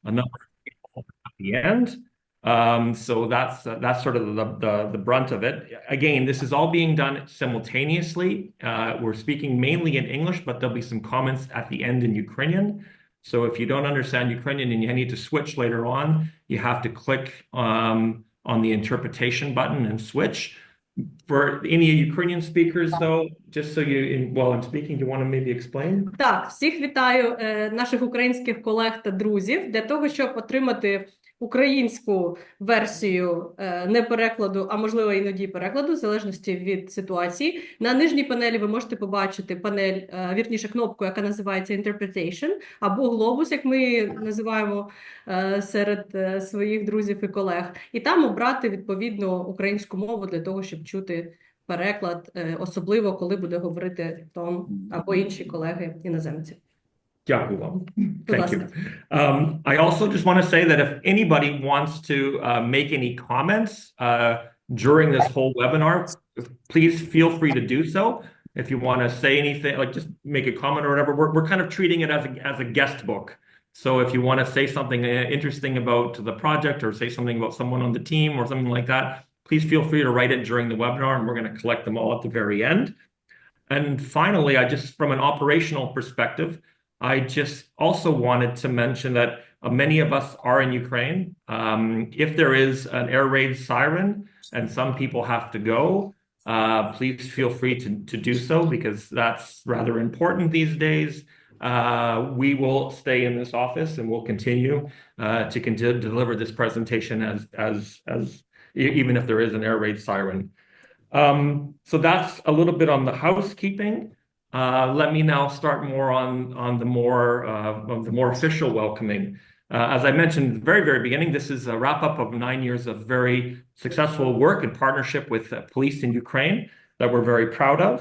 a number of people at the end. So that's sort of the brunt of it. Again, this is all being done simultaneously. We're speaking mainly in English, but there'll be some comments at the end in Ukrainian. So if you don't understand Ukrainian and you need to switch later on, you have to click on the interpretation button and switch. For any Ukrainian speakers, though, just so you, while I'm speaking, do you want to maybe explain? Так, всіх вітаю наших українських колег та друзів. Для того, щоб отримати українську версію не перекладу, а можливо іноді перекладу, в залежності від ситуації. На нижній панелі ви можете побачити панель, вірніше кнопку, яка називається Interpretation, або глобус, як ми називаємо серед своїх друзів і колег. І там обрати відповідно українську мову для того, щоб чути переклад, особливо коли буде говорити Том або інші колеги іноземці. Дякую вам. Thank you. I also just want to say that if anybody wants to make any comments during this whole webinar, please feel free to do so. If you want to say anything, like just make a comment or whatever, we're kind of treating it as a guest book. So if you want to say something interesting about the project or say something about someone on the team or something like that, please feel free to write it during the webinar, and we're going to collect them all at the very end. And finally, from an operational perspective, I just also wanted to mention that many of us are in Ukraine. If there is an air raid siren and some people have to go, please feel free to do so, because that's rather important these days. We will stay in this office and we'll continue to deliver this presentation as even if there is an air raid siren. So that's a little bit on the housekeeping. Let me now start more on the more official welcoming. As I mentioned at the very, very beginning, this is a wrap-up of 9 years of very successful work in partnership with police in Ukraine that we're very proud of.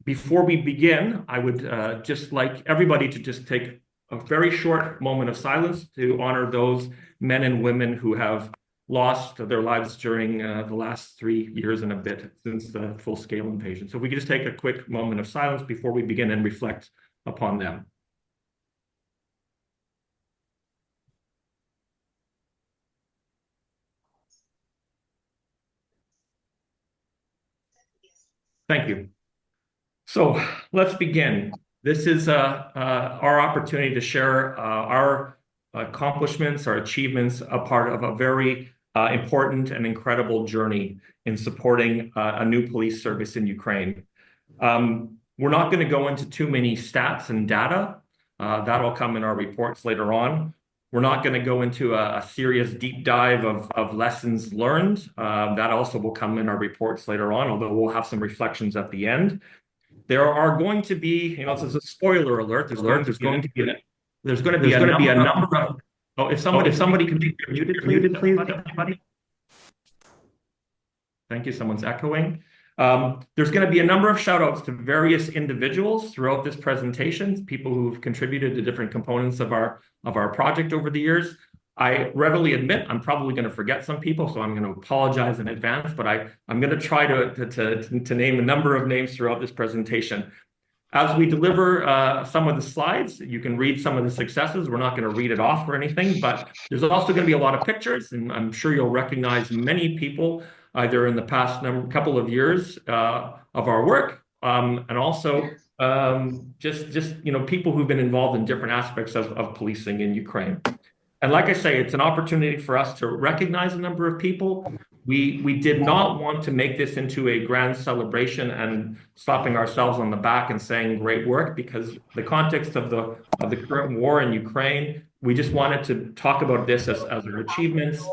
Before we begin, I would just like everybody to just take a very short moment of silence to honor those men and women who have lost their lives during the last 3 years and a bit since the full-scale invasion. So if we could just take a quick moment of silence before we begin and reflect upon them. Thank you. So let's begin. This is our opportunity to share our accomplishments, our achievements, a part of a very important and incredible journey in supporting a new police service in Ukraine. We're not going to go into too many stats and data. That'll come in our reports later on. We're not going to go into a serious deep dive of lessons learned. That also will come in our reports later on, although we'll have some reflections at the end. There are going to be, this is a spoiler alert. There's going to be a number of. Oh, if somebody can be muted, please. Thank you. Someone's echoing. There's going to be a number of shout-outs to various individuals throughout this presentation, people who've contributed to different components of our project over the years. I readily admit I'm probably going to forget some people, so I'm going to apologize in advance, but I'm going to try to name a number of names throughout this presentation. As we deliver some of the slides, you can read some of the successes. We're not going to read it off or anything, but there's also going to be a lot of pictures, and I'm sure you'll recognize many people either in the past couple of years of our work, and also just people who've been involved in different aspects of policing in Ukraine. And like I say, it's an opportunity for us to recognize a number of people. We did not want to make this into a grand celebration and slapping ourselves on the back and saying great work, because the context of the current war in Ukraine, we just wanted to talk about this as our achievements,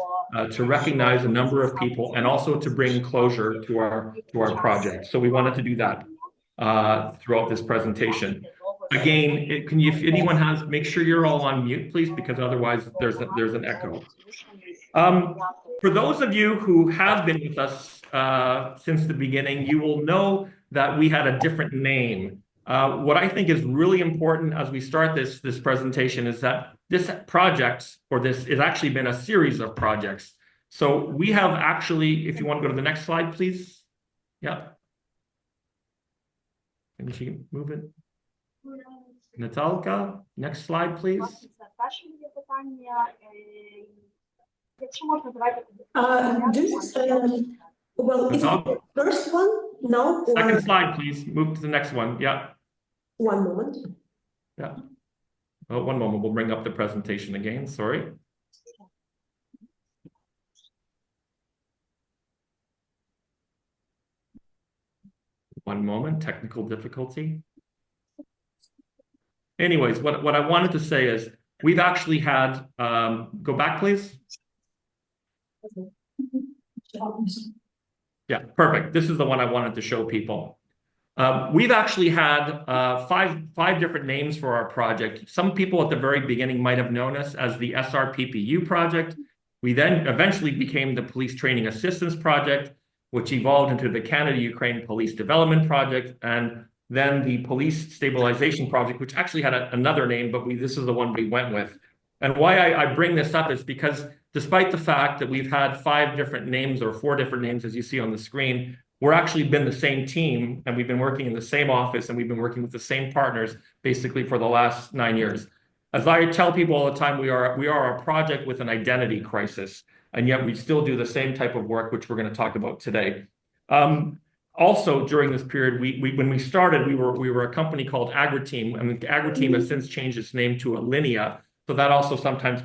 to recognize a number of people, and also to bring closure to our project. So we wanted to do that throughout this presentation. Again, if anyone has, make sure you're all on mute, please, because otherwise there's an echo. For those of you who have been with us since the beginning, you will know that we had a different name. What I think is really important as we start this presentation is that this project, or this has actually been a series of projects. So we have actually, if you want to go to the next slide, please. Yeah. Maybe she can move it. Natalka, next slide, please. Якщо можна, давайте. Well, is it the first one now? Second slide, please. Move to the next one. Yeah. One moment. Yeah. Oh, one moment. We'll bring up the presentation again. Sorry. One moment. Technical difficulty. Anyways, what I wanted to say is we've actually had, go back, please. Yeah, perfect. This is the one I wanted to show people. We've actually had five different names for our project. Some people at the very beginning might have known us as the SRPPU project. We then eventually became the Police Training Assistance Project, which evolved into the Canada-Ukraine Police Development Project, and then the Police Stabilization Project, which actually had another name, but this is the one we went with. And why I bring this up is because despite the fact that we've had 5 different names or 4 different names, as you see on the screen, we're actually been the same team, and we've been working in the same office, and we've been working with the same partners basically for the last 9 years. As I tell people all the time, we are a project with an identity crisis, and yet we still do the same type of work, which we're going to talk about today. Also, during this period, when we started, we were a company called AgriTeam, and AgriTeam has since changed its name to Alinea. So that also sometimes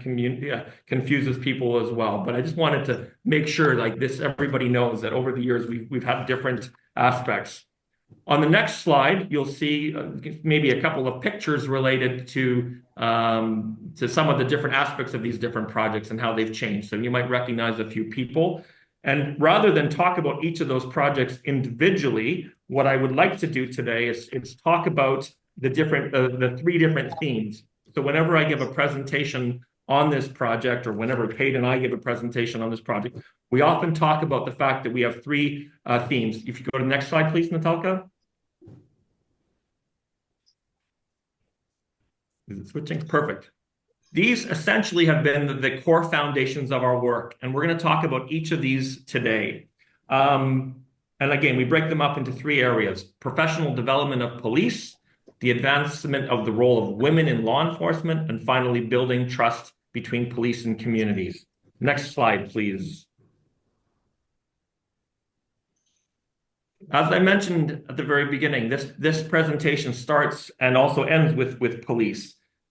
confuses people as well. But I just wanted to make sure, like this, everybody knows that over the years we've had different aspects. On the next slide, you'll see maybe a couple of pictures related to some of the different aspects of these different projects and how they've changed. So you might recognize a few people. And rather than talk about each of those projects individually, what I would like to do today is talk about the 3 different themes. So whenever I give a presentation on this project, or whenever Kate and I give a presentation on this project, we often talk about the fact that we have 3 themes. If you go to the next slide, please, Natalka. Is it switching? Perfect. These essentially have been the core foundations of our work, and we're going to talk about each of these today. And again, we break them up into 3 areas: professional development of police, the advancement of the role of women in law enforcement, and finally, building trust between police and communities. Next slide, please. As I mentioned at the very beginning, this presentation starts and also ends with police.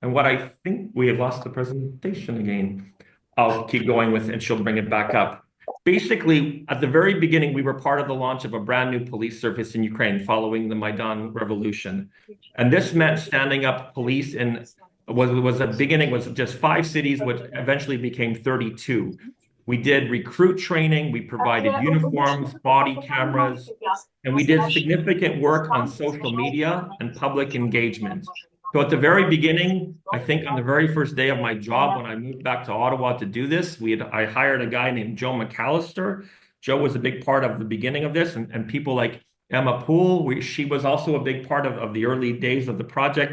And what I think we have lost the presentation again. I'll keep going with, and she'll bring it back up. Basically, at the very beginning, we were part of the launch of a brand new police service in Ukraine following the Maidan revolution. And this meant standing up police in was a beginning was just 5 cities, which eventually became 32. We did recruit training, we provided uniforms, body cameras, and we did significant work on social media and public engagement. So at the very beginning, I think on the very first day of my job, when I moved back to Ottawa to do this, I hired a guy named Joe McAllister. Joe was a big part of the beginning of this, and people like Emma Poole, she was also a big part of the early days of the project.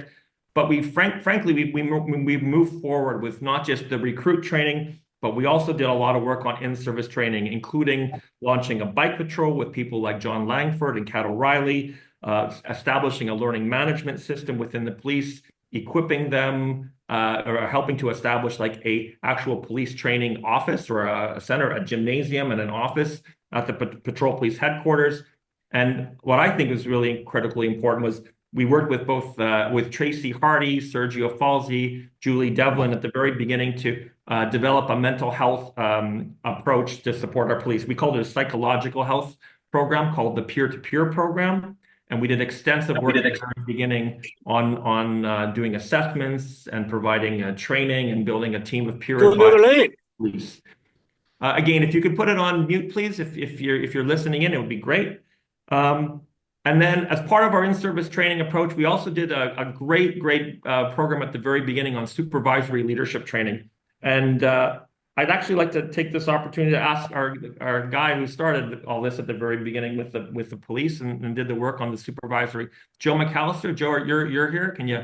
But frankly, we moved forward with not just the recruit training, but we also did a lot of work on in-service training, including launching a bike patrol with people like John Langford and Kat O'Reilly, establishing a learning management system within the police, equipping them, or helping to establish like a actual police training office or a center, a gymnasium and an office at the Patrol Police Headquarters. And what I think is really critically important was we worked with both with Tracy Hardy, Sergio Falzi, Julie Devlin at the very beginning to develop a mental health approach to support our police. We called it a psychological health program called the peer-to-peer program. And we did extensive work at the very beginning on doing assessments and providing training and building a team of peer advisors. Police. Again, if you could put it on mute, please, if you're listening in, it would be great. And then as part of our in-service training approach, we also did a great program at the very beginning on supervisory leadership training. And I'd actually like to take this opportunity to ask our guy who started all this at the very beginning with the police and did the work on the supervisory, Joe McAllister. Joe, you're here. Can you,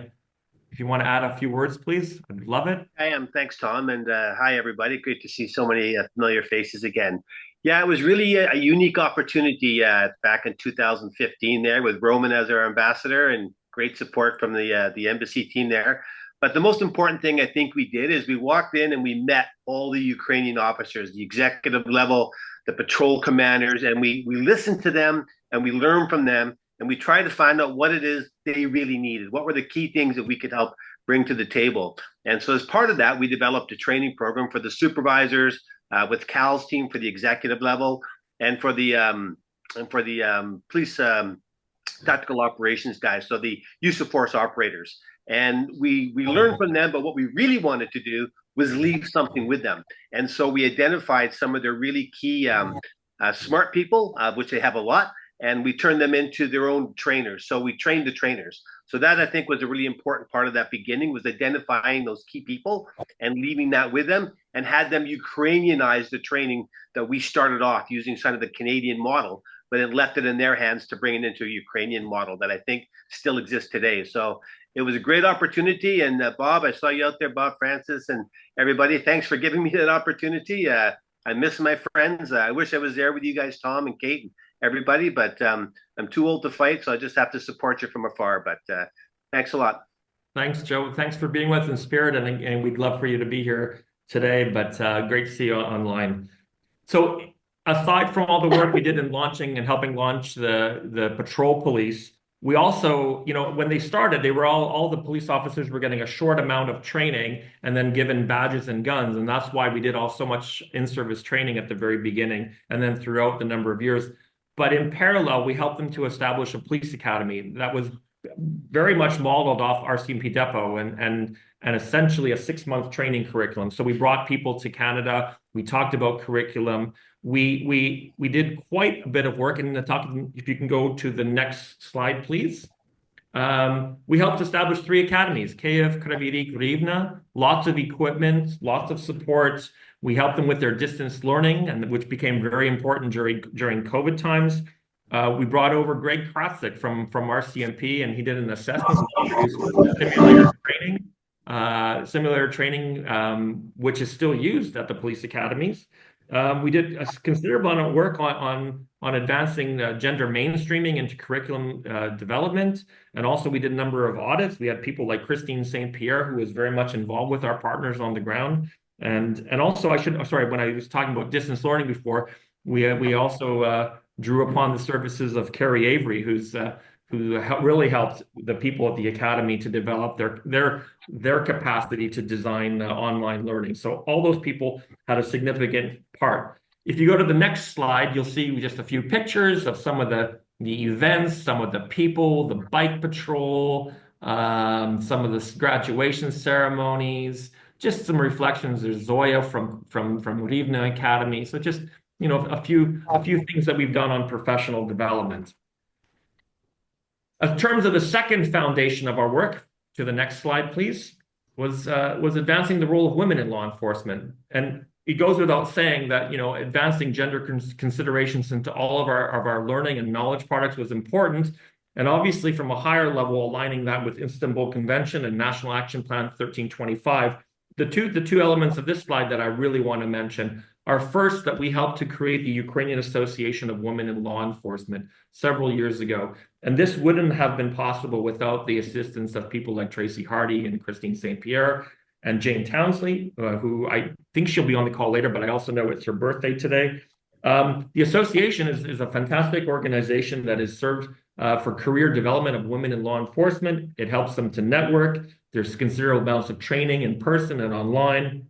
if you want to add a few words, please? I'd love it. I am. Thanks, Tom. And hi, everybody. Great to see so many familiar faces again. Yeah, it was really a unique opportunity back in 2015 there with Roman as our ambassador and great support from the embassy team there. But the most important thing I think we did is we walked in and we met all the Ukrainian officers, the executive level, the patrol commanders, and we listened to them and we learned from them, and we tried to find out what it is they really needed. What were the key things that we could help bring to the table? And so as part of that, we developed a training program for the supervisors, with Cal's team for the executive level, and for the police tactical operations guys, so the use of force operators. And we learned from them, but what we really wanted to do was leave something with them. And so we identified some of their really key smart people, which they have a lot, and we turned them into their own trainers. So we trained the trainers. So that, I think, was a really important part of that beginning, was identifying those key people and leaving that with them, and had them Ukrainianize the training that we started off using kind of the Canadian model, but then left it in their hands to bring it into a Ukrainian model that I think still exists today. So it was a great opportunity. And Bob, I saw you out there, Bob Francis, and everybody. Thanks for giving me that opportunity. I miss my friends. I wish I was there with you guys, Tom and Kate and everybody, but I'm too old to fight, so I just have to support you from afar. But thanks a lot. Thanks, Joe. Thanks for being with us in spirit, and we'd love for you to be here today, but great to see you online. So aside from all the work we did in launching and helping launch the patrol police, we also, when they started, they were all the police officers were getting a short amount of training and then given badges and guns. And that's why we did so much in-service training at the very beginning and then throughout the number of years. But in parallel, we helped them to establish a police academy that was very much modeled off RCMP Depot and essentially a 6-month training curriculum. So we brought people to Canada. We talked about curriculum. We did quite a bit of work, and if you can go to the next slide, please. We helped establish 3 academies, Kyiv, Kryvyi Rih, Rivne, lots of equipment, lots of support. We helped them with their distance learning, and which became very important during COVID times. We brought over Greg Krasik from RCMP, and he did an assessment simulator training, which is still used at the police academies. We did a considerable amount of work on advancing gender mainstreaming into curriculum development, and also we did a number of audits. We had people like Christine St. Pierre, who was very much involved with our partners on the ground, and also when I was talking about distance learning before, we also drew upon the services of Carrie Avery, who really helped the people at the academy to develop their capacity to design online learning. So all those people had a significant part. If you go to the next slide, you'll see just a few pictures of some of the events, some of the people, the bike patrol, some of the graduation ceremonies, just some reflections. There's Zoya from Rivne Academy. So just a few things that we've done on professional development. In terms of the second foundation of our work, to the next slide, please, was advancing the role of women in law enforcement. And it goes without saying that advancing gender considerations into all of our learning and knowledge products was important. And obviously, from a higher level, aligning that with Istanbul Convention and National Action Plan 1325. The two elements of this slide that I really want to mention are, first, that we helped to create the Ukrainian Association of Women in Law Enforcement several years ago. And this wouldn't have been possible without the assistance of people like Tracy Hardy and Christine St. Pierre and Jane Townsley, who I think she'll be on the call later, but I also know it's her birthday today. The association is a fantastic organization that is served for career development of women in law enforcement. It helps them to network. There's considerable amounts of training in person and online,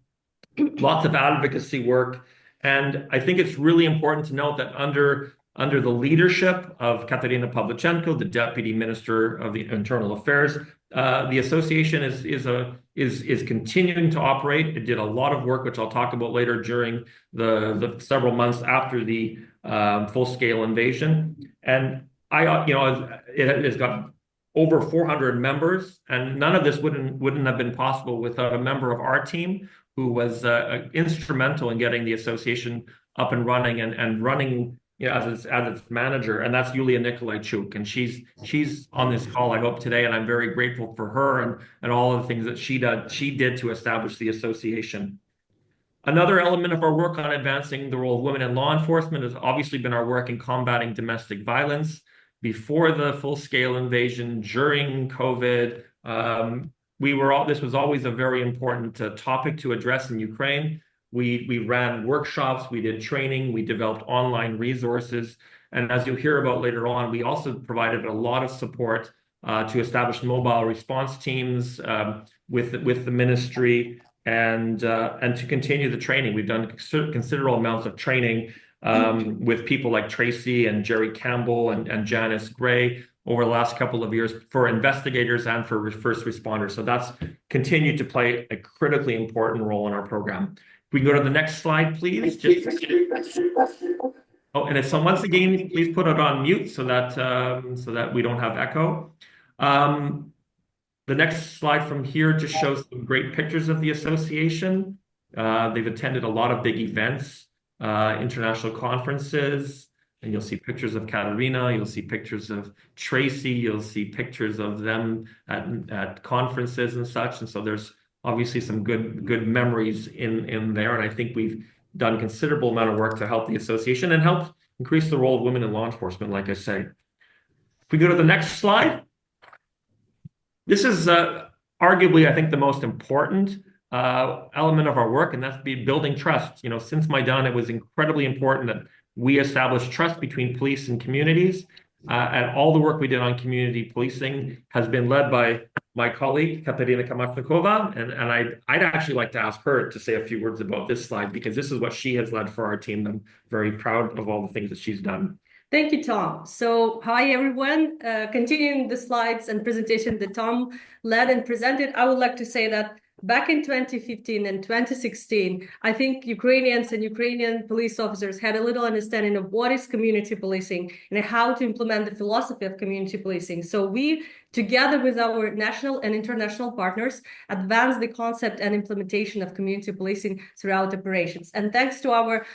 lots of advocacy work. And I think it's really important to note that under the leadership of Katerina Pavlichenko, the Deputy Minister of the Internal Affairs, the association is continuing to operate. It did a lot of work, which I'll talk about later, during the several months after the full-scale invasion. And it has got over 400 members, and none of this wouldn't have been possible without a member of our team who was instrumental in getting the association up and running and running as its manager, and that's Yulia Nikolaichuk. And she's on this call, I hope, today, and I'm very grateful for her and all of the things that she did to establish the association. Another element of our work on advancing the role of women in law enforcement has obviously been our work in combating domestic violence. Before the full-scale invasion, during COVID, this was always a very important topic to address in Ukraine. We ran workshops, we did training, we developed online resources. And as you'll hear about later on, we also provided a lot of support to establish mobile response teams with the ministry and to continue the training. We've done considerable amounts of training with people like Tracy and Jerry Campbell and Janice Gray over the last couple of years for investigators and for first responders. So that's continued to play a critically important role in our program. If we go to the next slide, please. And if so, once again, please put it on mute so that we don't have echo. The next slide from here just shows some great pictures of the association. They've attended a lot of big events, international conferences, and you'll see pictures of Katerina, you'll see pictures of Tracy, you'll see pictures of them at conferences and such. And so there's obviously some good memories in there. And I think we've done considerable amount of work to help the association and help increase the role of women in law enforcement, like I say. If we go to the next slide. This is arguably, I think, the most important element of our work, and that's building trust. You know, since Maidan, it was incredibly important that we establish trust between police and communities. And all the work we did on community policing has been led by my colleague, Katerina Kamashnikova. And I'd actually like to ask her to say a few words about this slide, because this is what she has led for our team. I'm very proud of all the things that she's done. Thank you, Tom. So, hi, everyone. Continuing the slides and presentation that Tom led and presented, I would like to say that back in 2015 and 2016, I think Ukrainians and Ukrainian police officers had a little understanding of what is community policing and how to implement the philosophy of community policing. So we, together with our national and international partners, advanced the concept and implementation of community policing throughout operations. And thanks to our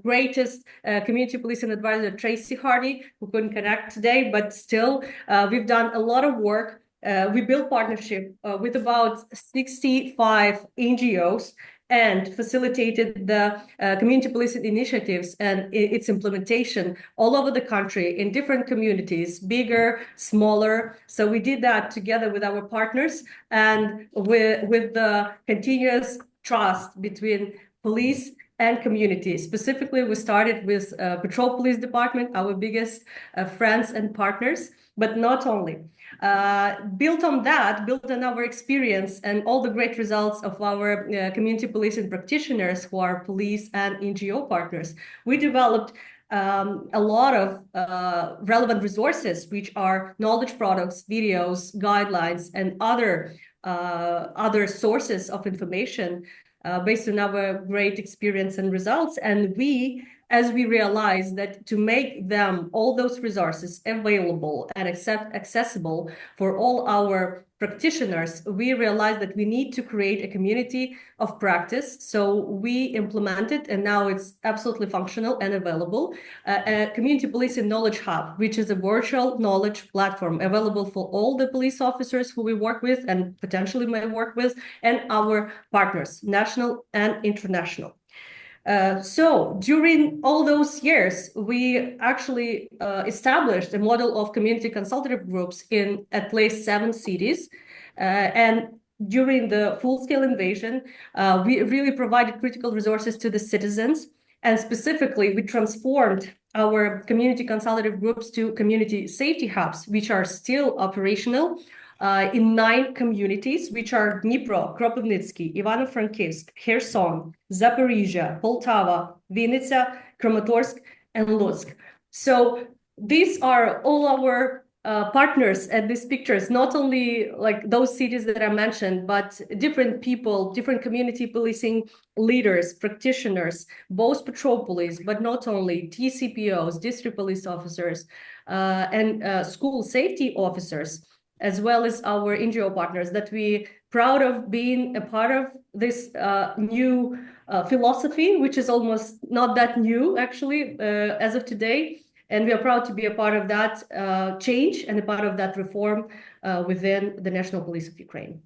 greatest community policing advisor, Tracy Hardy, who couldn't connect today, but still, we've done a lot of work. We built partnership with about 65 NGOs and facilitated the community policing initiatives and its implementation all over the country in different communities, bigger, smaller. So we did that together with our partners and with the continuous trust between police and community. Specifically, we started with Patrol Police Department, our biggest friends and partners, but not only. Built on our experience and all the great results of our community policing practitioners who are police and NGO partners, we developed a lot of relevant resources, which are knowledge products, videos, guidelines, and other sources of information based on our great experience and results. And as we realized that to make them, all those resources available and accessible for all our practitioners, we realized that we need to create a community of practice. So we implemented, and now it's absolutely functional and available, a community policing knowledge hub, which is a virtual knowledge platform available for all the police officers who we work with and potentially may work with, and our partners, national and international. So during all those years, we actually established a model of community consultative groups in at least 7 cities. And during the full-scale invasion, we really provided critical resources to the citizens. And specifically, we transformed our community consultative groups to community safety hubs, which are still operational in 9 communities, which are Dnipro, Kropivnitsky, Ivano-Frankivsk, Kherson, Zaporizhia, Poltava, Vinnytsia, Kramatorsk, and Lutsk. So these are all our partners at these pictures, not only like those cities that I mentioned, but different people, different community policing leaders, practitioners, both patrol police, but not only TCPOs, district police officers, and school safety officers, as well as our NGO partners, that we proud of being a part of this new philosophy, which is almost not that new, actually, as of today. And we are proud to be a part of that change and a part of that reform within the National Police of Ukraine.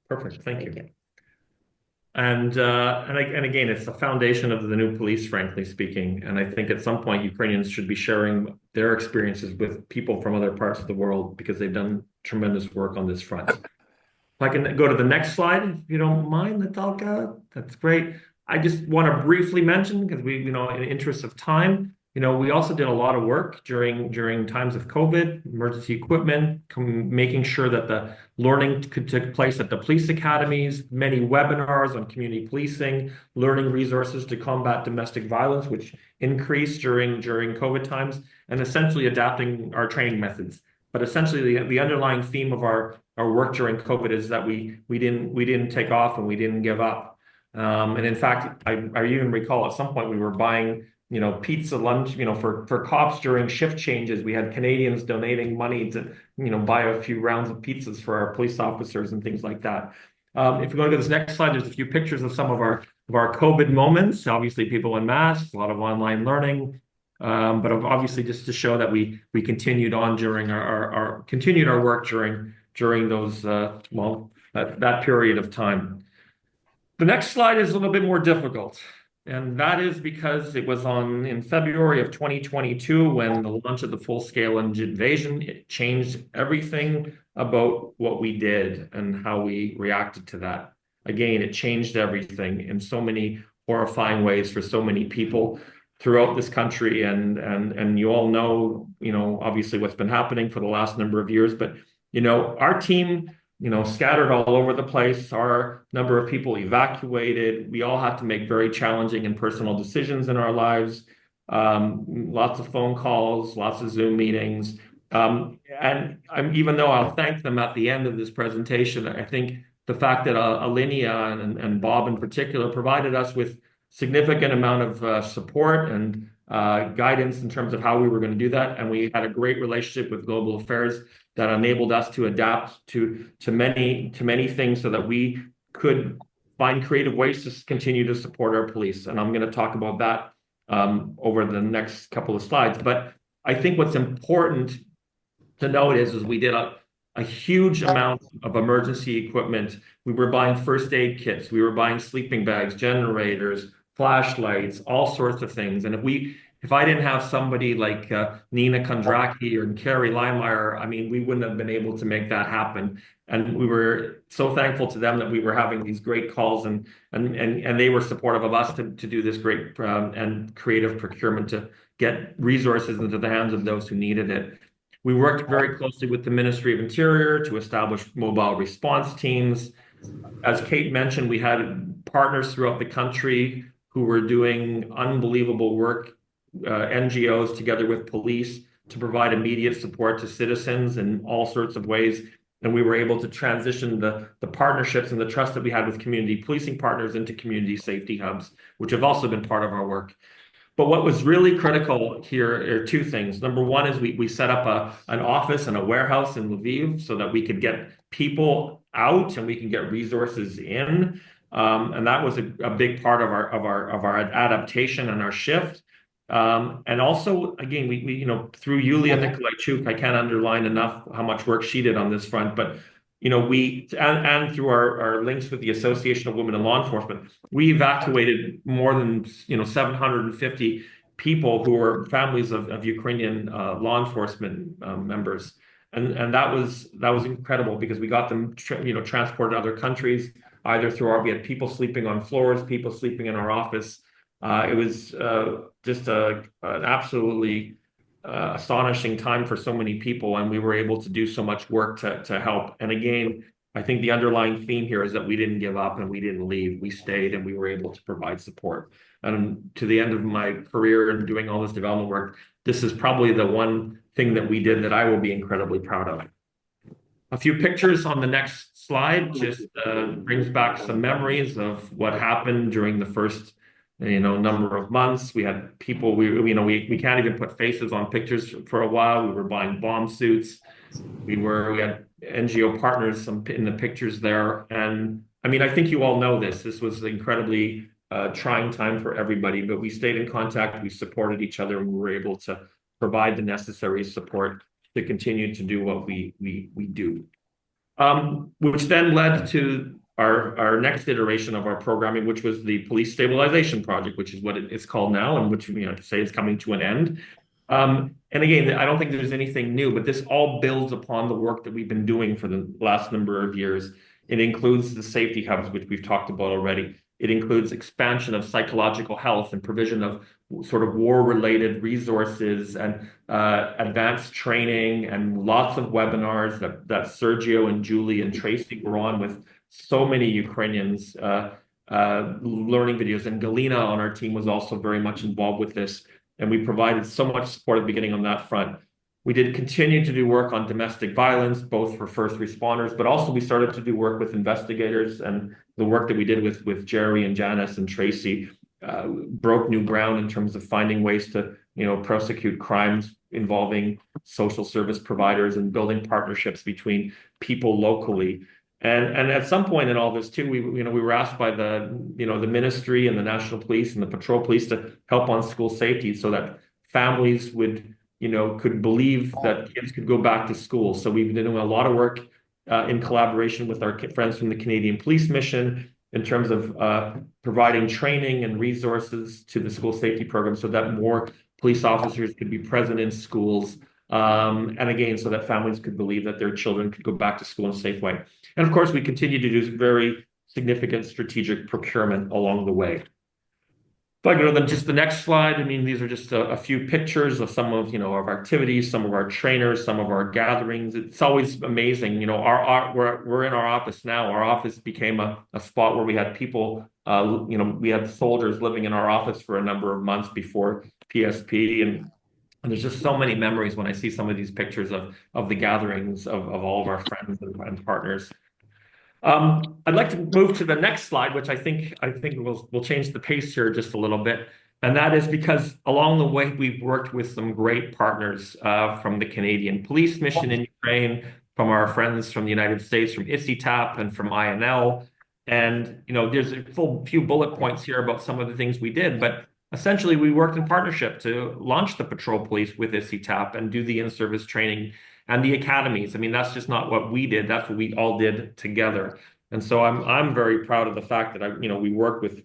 Perfect, thank you. And again, it's the foundation of the new police, frankly speaking. And I think at some point, Ukrainians should be sharing their experiences with people from other parts of the world, because they've done tremendous work on this front. If I can go to the next slide, if you don't mind, Natalka, that's great. I just want to briefly mention, because we, in the interest of time, we also did a lot of work during times of COVID, emergency equipment, making sure that the learning could take place at the police academies, many webinars on community policing, learning resources to combat domestic violence, which increased during COVID times, and essentially adapting our training methods. But essentially, the underlying theme of our work during COVID is that we didn't take off and we didn't give up. And in fact, I even recall at some point we were buying pizza lunch, for cops during shift changes. We had Canadians donating money to, buy a few rounds of pizzas for our police officers and things like that. If we go to this next slide, there's a few pictures of some of our COVID moments. Obviously, people in masks, a lot of online learning, but obviously just to show that we continued on during continued our work during those that period of time. The next slide is a little bit more difficult. And that is because it was in February of 2022 when the launch of the full-scale invasion, it changed everything about what we did and how we reacted to that. Again, it changed everything in so many horrifying ways for so many people throughout this country. And you all know, obviously what's been happening for the last number of years. But, our team, scattered all over the place, our number of people evacuated. We all had to make very challenging and personal decisions in our lives. Lots of phone calls, lots of Zoom meetings. Even though I'll thank them at the end of this presentation, I think the fact that Alinea and Bob in particular provided us with significant amount of support and guidance in terms of how we were going to do that. And we had a great relationship with Global Affairs that enabled us to adapt to many things so that we could find creative ways to continue to support our police. And I'm going to talk about that over the next couple of slides. But I think what's important to note is we did a huge amount of emergency equipment. We were buying first aid kits. We were buying sleeping bags, generators, flashlights, all sorts of things. And if I didn't have somebody like Nina Kondracki or Carrie Leimeyer, we wouldn't have been able to make that happen. And we were so thankful to them that we were having these great calls and they were supportive of us to do this great and creative procurement to get resources into the hands of those who needed it. We worked very closely with the Ministry of Interior to establish mobile response teams. As Kate mentioned, we had partners throughout the country who were doing unbelievable work, NGOs together with police, to provide immediate support to citizens in all sorts of ways. And we were able to transition the partnerships and the trust that we had with community policing partners into community safety hubs, which have also been part of our work. But what was really critical here are two things. Number one is we set up an office and a warehouse in Lviv so that we could get people out and we can get resources in. And that was a big part of our adaptation and our shift. And also, again, we through Yulia Nikolaichuk, I can't underline enough how much work she did on this front, but and through our links with the Association of Women in Law Enforcement, we evacuated more than 750 people who were families of Ukrainian law enforcement members, and that was incredible because we got them transported to other countries, either through we had people sleeping on floors, people sleeping in our office. It was just an absolutely astonishing time for so many people, and we were able to do so much work to help. And again, I think the underlying theme here is that we didn't give up and we didn't leave. We stayed and we were able to provide support. And to the end of my career and doing all this development work, this is probably the one thing that we did that I will be incredibly proud of. A few pictures on the next slide just brings back some memories of what happened during the first number of months. We had people, we can't even put faces on pictures for a while. We were buying bomb suits. We had NGO partners in the pictures there. And I think you all know this. This was an incredibly trying time for everybody, but we stayed in contact. We supported each other and we were able to provide the necessary support to continue to do what we do. Which then led to our next iteration of our programming, which was the Police Stabilization Project, which is what it's called now, and which say is coming to an end. And again, I don't think there's anything new, but this all builds upon the work that we've been doing for the last number of years. It includes the safety hubs, which we've talked about already. It includes expansion of psychological health and provision of sort of war-related resources and advanced training and lots of webinars that Sergio and Julie and Tracy were on with so many Ukrainians learning videos. And Galina on our team was also very much involved with this. And we provided so much support at the beginning on that front. We did continue to do work on domestic violence, both for first responders, but also we started to do work with investigators, and the work that we did with Jerry and Janice and Tracy broke new ground in terms of finding ways to, prosecute crimes involving social service providers and building partnerships between people locally. And at some point in all this too, we were asked by the ministry and the national police and the patrol police to help on school safety so that families could believe that kids could go back to school. So we've been doing a lot of work in collaboration with our friends from the Canadian Police Mission in terms of providing training and resources to the school safety program so that more police officers could be present in schools. And again, so that families could believe that their children could go back to school in a safe way. And of course, we continue to do very significant strategic procurement along the way. If I go to just the next slide, these are just a few pictures of some of, of our activities, some of our trainers, some of our gatherings. It's always amazing. We're in our office now. Our office became a spot where we had people, we had soldiers living in our office for a number of months before PSP. And there's just so many memories when I see some of these pictures of the gatherings of all of our friends and partners. I'd like to move to the next slide, which I think will change the pace here just a little bit. And that is because along the way, we've worked with some great partners from the Canadian Police Mission in Ukraine, from our friends from the United States, from ICITAP and from INL. And, there's a full few bullet points here about some of the things we did, but essentially we worked in partnership to launch the patrol police with ICITAP and do the in-service training and the academies. That's just not what we did. That's what we all did together. And so I'm very proud of the fact that we work with,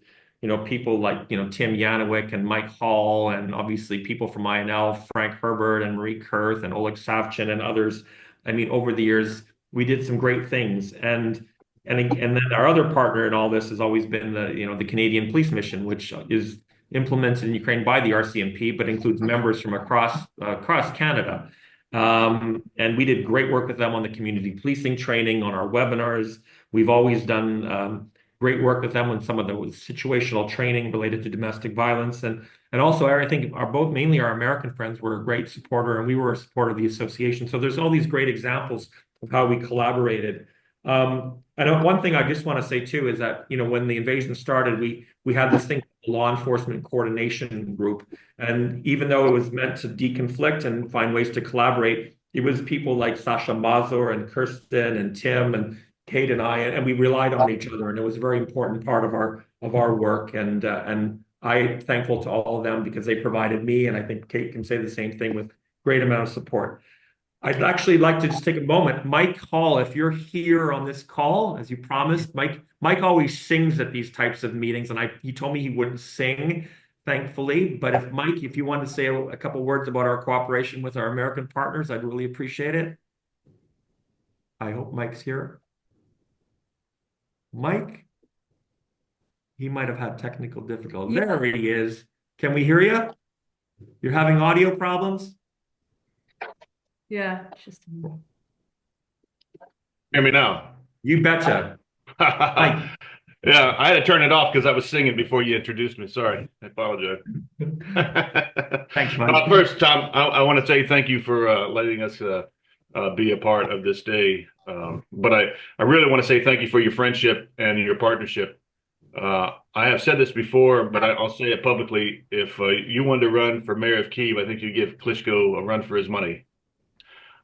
people like, Tim Yanowick and Mike Hall, and obviously people from INL, Frank Herbert and Marie Kurth and Oleg Savchin and others. Over the years, we did some great things. And then our other partner in all this has always been the Canadian Police Mission, which is implemented in Ukraine by the RCMP, but includes members from across Canada. And we did great work with them on the community policing training, on our webinars. We've always done great work with them on some of the situational training related to domestic violence. And also, I think mainly our American friends were a great supporter, and we were a supporter of the association. So there's all these great examples of how we collaborated. And one thing I just want to say too is that, when the invasion started, we had this thing, law enforcement coordination group. And even though it was meant to deconflict and find ways to collaborate, it was people like Sasha Mazur and Kirsten and Tim and Kate and I, and we relied on each other. And it was a very important part of our work. And I'm thankful to all of them because they provided me, and I think Kate can say the same thing, with great amount of support. I'd actually like to just take a moment. Mike Hall, if you're here on this call, as you promised, Mike always sings at these types of meetings, and he told me he wouldn't sing, thankfully. But if you want to say a couple words about our cooperation with our American partners, I'd really appreciate it. I hope Mike's here. Mike? He might have had technical difficulties. Yeah. There he is. Can we hear you? You're having audio problems? Yeah, just a minute. Hear me now? You betcha. Yeah, I had to turn it off because I was singing before you introduced me. Sorry, I apologize. Thanks, Mike. First, Tom, I want to say thank you for letting us be a part of this day. But I really want to say thank you for your friendship and your partnership. I have said this before, but I'll say it publicly. If you wanted to run for mayor of Kyiv, I think you give Klitschko a run for his money.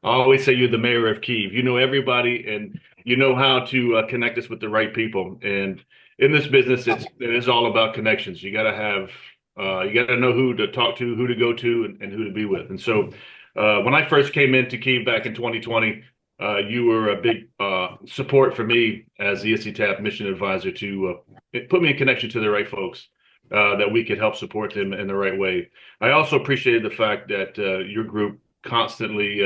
I always say you're the mayor of Kyiv. You know everybody, and you know how to connect us with the right people. And in this business, it is all about connections. You got to know who to talk to, who to go to, and who to be with. And so when I first came into Kyiv back in 2020, you were a big support for me as the ICITAP mission advisor to put me in connection to the right folks that we could help support them in the right way. I also appreciated the fact that your group constantly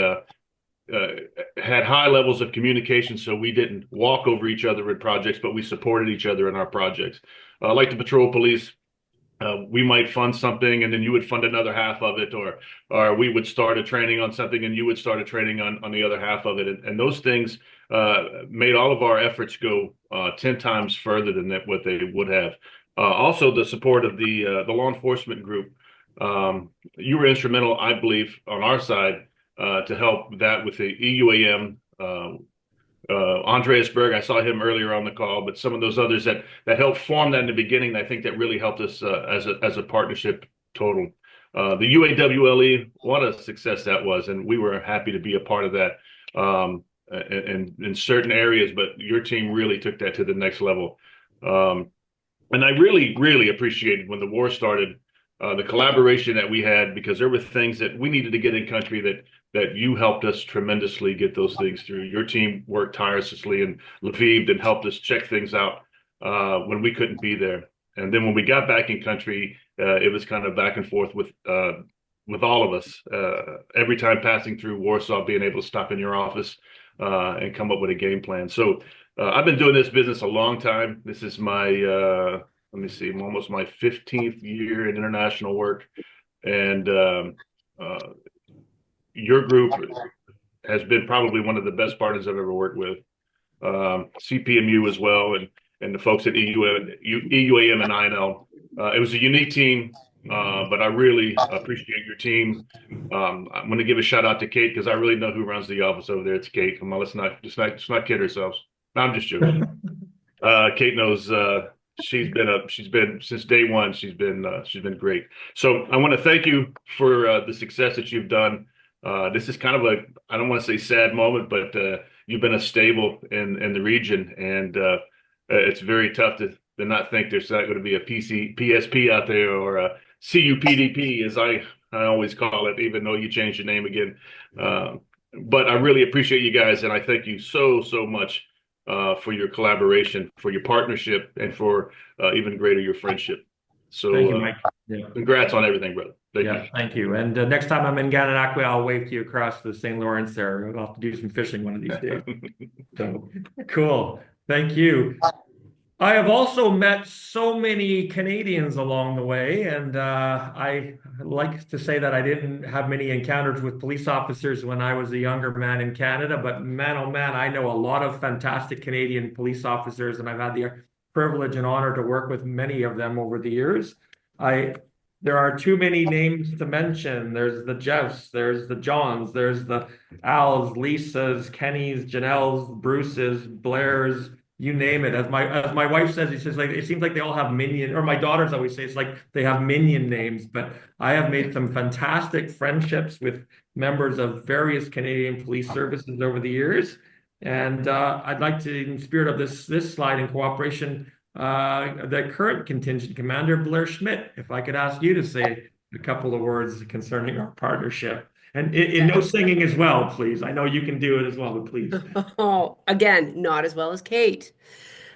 had high levels of communication, so we didn't walk over each other in projects, but we supported each other in our projects. Like the patrol police, we might fund something and then you would fund another half of it, or we would start a training on something and you would start a training on the other half of it. And those things made all of our efforts go 10 times further than what they would have. Also, the support of the law enforcement group. You were instrumental, I believe, on our side to help that with the EUAM. Andreas Berg, I saw him earlier on the call, but some of those others that helped form that in the beginning, I think that really helped us as a partnership total. The UAWLE, what a success that was, and we were happy to be a part of that in certain areas, but your team really took that to the next level. And I really, really appreciated when the war started, the collaboration that we had, because there were things that we needed to get in country that you helped us tremendously get those things through. Your team worked tirelessly in Lviv and helped us check things out when we couldn't be there. And then when we got back in country, it was kind of back and forth with all of us. Every time passing through Warsaw, being able to stop in your office and come up with a game plan. So I've been doing this business a long time. This is my, let me see, almost my 15th year in international work. And your group has been probably one of the best partners I've ever worked with. CPMU as well, and the folks at EUAM and INL. It was a unique team, but I really appreciate your team. I'm going to give a shout out to Kate, because I really know who runs the office over there. It's Kate. Come on, let's not kid ourselves. No, I'm just joking. Kate knows. She's been since day one. She's been great. So I want to thank you for the success that you've done. This is kind of I don't want to say sad moment, but you've been a stable in the region, and it's very tough to not think there's not going to be a PSP out there, or a CUPDP, as I always call it, even though you changed your name again. But I really appreciate you guys, and I thank you so much for your collaboration, for your partnership, and for even greater your friendship. So Thank you, Mike. Yeah. Congrats on everything, brother. Thank you. And next time I'm in Gananoque, I'll wave to you across the St. Lawrence there. I'll have to do some fishing one of these days. So cool. Thank you. I have also met so many Canadians along the way, and I like to say that I didn't have many encounters with police officers when I was a younger man in Canada, but man, oh man, I know a lot of fantastic Canadian police officers, and I've had the privilege and honor to work with many of them over the years. There are too many names to mention. There's the Jeffs, there's the Johns, there's the Als, Lisas, Kennys, Janelles, Bruces, Blairs, you name it. As my wife says, she says, like, it seems like they all have minion, or my daughters always say it's like they have minion names. But I have made some fantastic friendships with members of various Canadian police services over the years. And I'd like to, in spirit of this slide, in cooperation, the current contingent commander, Blair Schmidt, if I could ask you to say a couple of words concerning our partnership. And in no singing as well, please. I know you can do it as well, but please. Oh, again, not as well as Kate,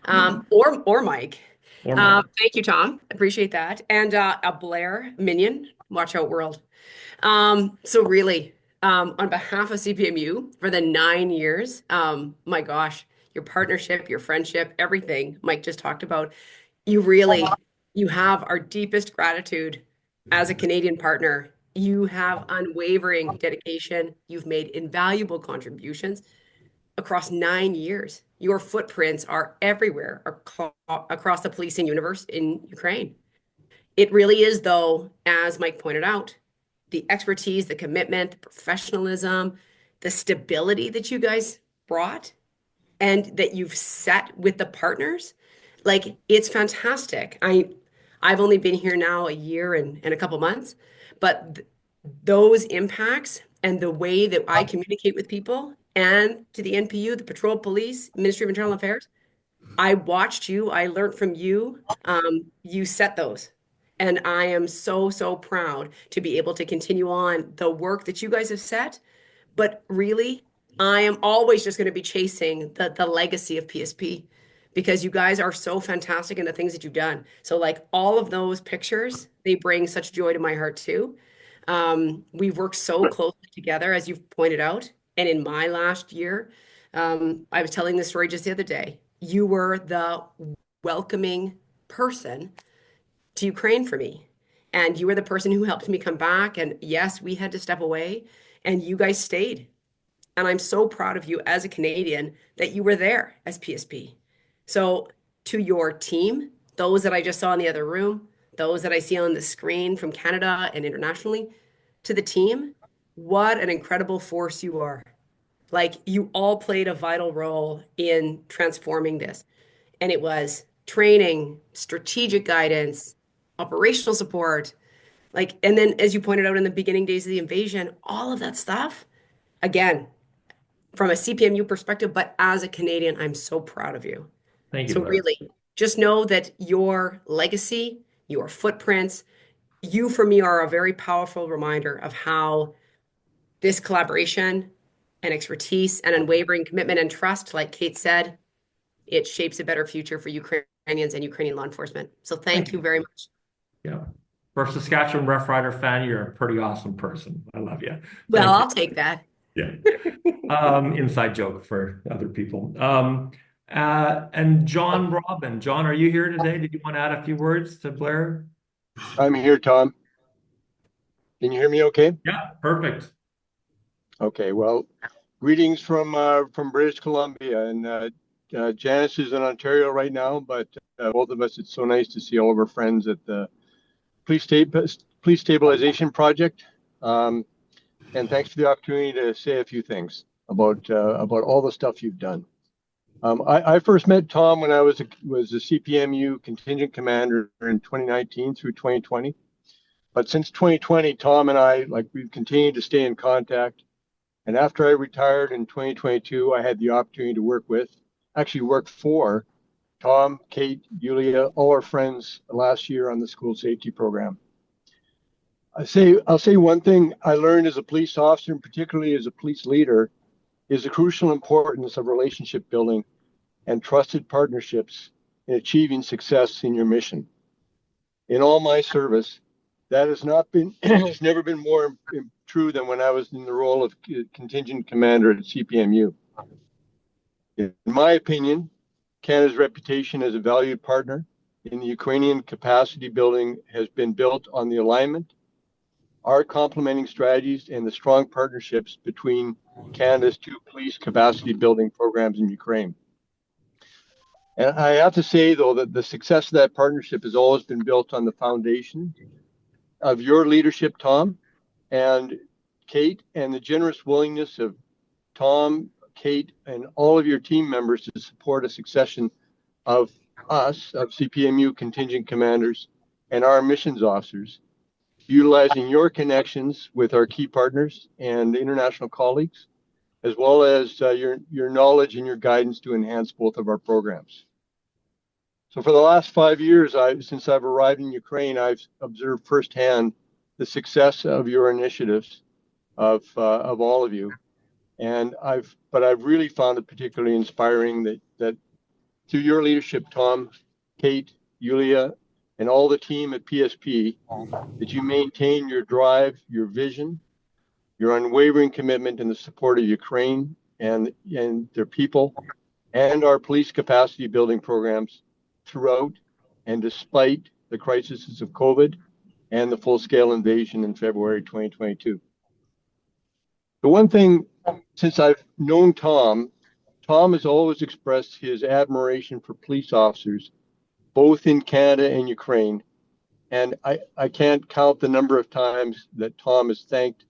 or Mike. Thank you, Tom. Appreciate that. And a Blair minion. Watch out, world. So really, on behalf of CPMU for the 9 years, my gosh, your partnership, your friendship, everything Mike just talked about, you have our deepest gratitude as a Canadian partner. You have unwavering dedication. You've made invaluable contributions across 9 years. Your footprints are everywhere across the policing universe in Ukraine. It really is, though, as Mike pointed out, the expertise, the commitment, the professionalism, the stability that you guys brought and that you've set with the partners. Like, it's fantastic. I've only been here now a year and a couple months, but those impacts and the way that I communicate with people and to the NPU, the Patrol Police, Ministry of Internal Affairs, I watched you, I learned from you, you set those. And I am so proud to be able to continue on the work that you guys have set. But really, I am always just going to be chasing the legacy of PSP, because you guys are so fantastic in the things that you've done. So like all of those pictures, they bring such joy to my heart too. We've worked so closely together, as you've pointed out. And in my last year, I was telling this story just the other day. You were the welcoming person to Ukraine for me. And you were the person who helped me come back. And yes, we had to step away, and you guys stayed. And I'm so proud of you as a Canadian that you were there as PSP. So to your team, those that I just saw in the other room, those that I see on the screen from Canada and internationally, to the team, what an incredible force you are. Like, you all played a vital role in transforming this. And it was training, strategic guidance, operational support, like, and then as you pointed out in the beginning days of the invasion, all of that stuff, again, from a CPMU perspective, but as a Canadian, I'm so proud of you. Thank you, So Blair. really, just know that your legacy, your footprints, you for me are a very powerful reminder of how this collaboration and expertise and unwavering commitment and trust, like Kate said, it shapes a better future for Ukrainians and Ukrainian law enforcement. So thank you very much. Yeah. For a Saskatchewan Rough Rider fan, you're a pretty awesome person. I love you. Well, Thank I'll take that. you. Yeah. Inside joke for other people. And John Robin. John, are you here today? Did you want to add a few words to Blair? I'm here, Tom. Can you hear me okay? Yeah, perfect. Okay, well, greetings from British Columbia, and Janice is in Ontario right now, but both of us, it's so nice to see all of our friends at the Police Stabilization Project. And thanks for the opportunity to say a few things about all the stuff you've done. I first met Tom when I was a CPMU contingent commander in 2019 through 2020. But since 2020, Tom and I, we've continued to stay in contact. And after I retired in 2022, I had the opportunity to work for Tom, Kate, Yulia, all our friends last year on the school safety program. I'll say one thing I learned as a police officer, and particularly as a police leader, is the crucial importance of relationship building and trusted partnerships in achieving success in your mission. In all my service, that has never been more true than when I was in the role of contingent commander at CPMU. In my opinion, Canada's reputation as a valued partner in the Ukrainian capacity building has been built on the alignment, our complementing strategies, and the strong partnerships between Canada's two police capacity building programs in Ukraine. And I have to say, though, that the success of that partnership has always been built on the foundation of your leadership, Tom, and Kate, and the generous willingness of Tom, Kate, and all of your team members to support a succession of us, of CPMU contingent commanders, and our missions officers, utilizing your connections with our key partners and international colleagues, as well as your knowledge and your guidance to enhance both of our programs. So for the last 5 years, since I've arrived in Ukraine, I've observed firsthand the success of your initiatives, of all of you, and I've really found it particularly inspiring that through your leadership, Tom, Kate, Yulia, and all the team at PSP, that you maintain your drive, your vision, your unwavering commitment in the support of Ukraine and their people, and our police capacity building programs throughout and despite the crises of COVID and the full-scale invasion in February 2022. The one thing, since I've known Tom has always expressed his admiration for police officers, both in Canada and Ukraine. And I can't count the number of times that Tom has thanked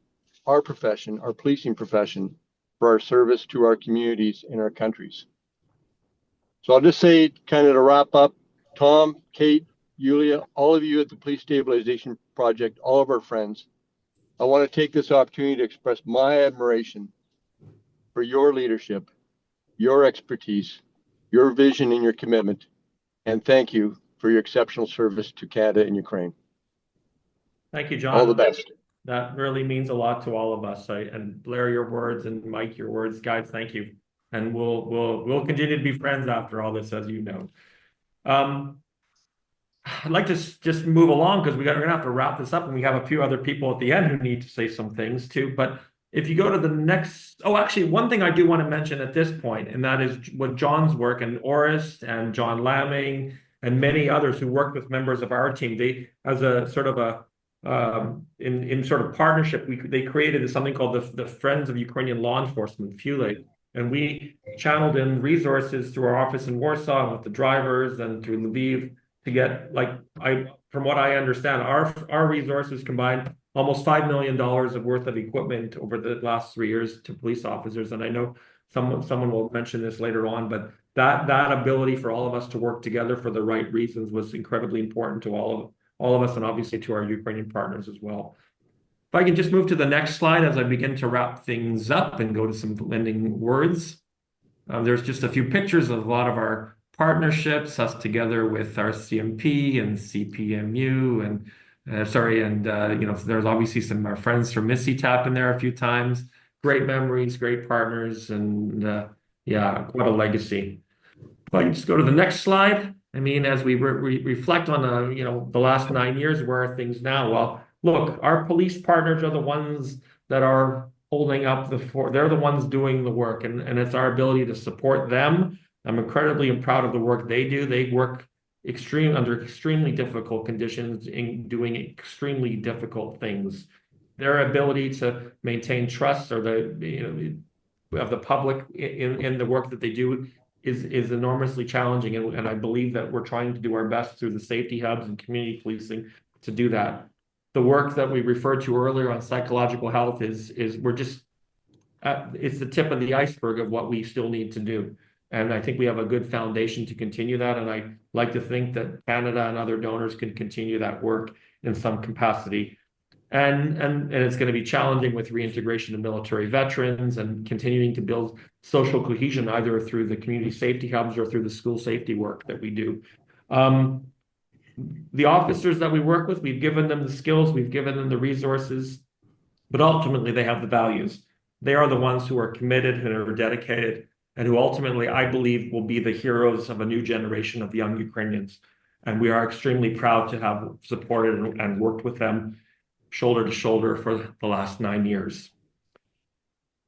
our profession, our policing profession, for our service to our communities and our countries. So I'll just say, kind of to wrap up, Tom, Kate, Yulia, all of you at the Police Stabilization Project, all of our friends, I want to take this opportunity to express my admiration for your leadership, your expertise, your vision, and your commitment. And thank you for your exceptional service to Canada and Ukraine. Thank you, John. All the best. That really means a lot to all of us. And Blair, your words, and Mike, your words, guys, thank you. And we'll continue to be friends after all this, as you know. I'd like to just move along because we're gonna have to wrap this up, and we have a few other people at the end who need to say some things too. But if you go to the next, oh, actually, one thing I do want to mention at this point, and that is what John's work and Orist and John Lamming and many others who worked with members of our team, they, as a sort of a, in sort of partnership, they created something called the Friends of Ukrainian Law Enforcement, FULE, and we channeled in resources through our office in Warsaw with the drivers and through Lviv to get, like, from what I understand, our resources combined almost $5 million of worth of equipment over the last 3 years to police officers. And I know someone will mention this later on, but that ability for all of us to work together for the right reasons was incredibly important to all of us, and obviously to our Ukrainian partners as well. If I can just move to the next slide as I begin to wrap things up and go to some ending words. There's just a few pictures of a lot of our partnerships, us together with our CMP and CPMU and you know, there's obviously some of our friends from Missy Tap in there a few times. Great memories, great partners, and yeah, quite a legacy. If I can just go to the next slide. I mean, as we reflect on you know, the last 9 years, where are things now? Well, look, our police partners are the ones that are holding up they're the ones doing the work, and it's our ability to support them. I'm incredibly proud of the work they do. They work under extremely difficult conditions in doing extremely difficult things. Their ability to maintain trust or of the public in the work that they do is enormously challenging, and I believe that we're trying to do our best through the safety hubs and community policing to do that. The work that we referred to earlier on psychological health is we're just it's the tip of the iceberg of what we still need to do. And I think we have a good foundation to continue that. And I like to think that Canada and other donors can continue that work in some capacity. And it's going to be challenging with reintegration of military veterans and continuing to build social cohesion either through the community safety hubs or through the school safety work that we do. The officers that we work with, we've given them the skills, we've given them the resources, but ultimately they have the values. They are the ones who are committed and are dedicated, and who ultimately, I believe, will be the heroes of a new generation of young Ukrainians. And we are extremely proud to have supported and worked with them shoulder to shoulder for the last 9 years.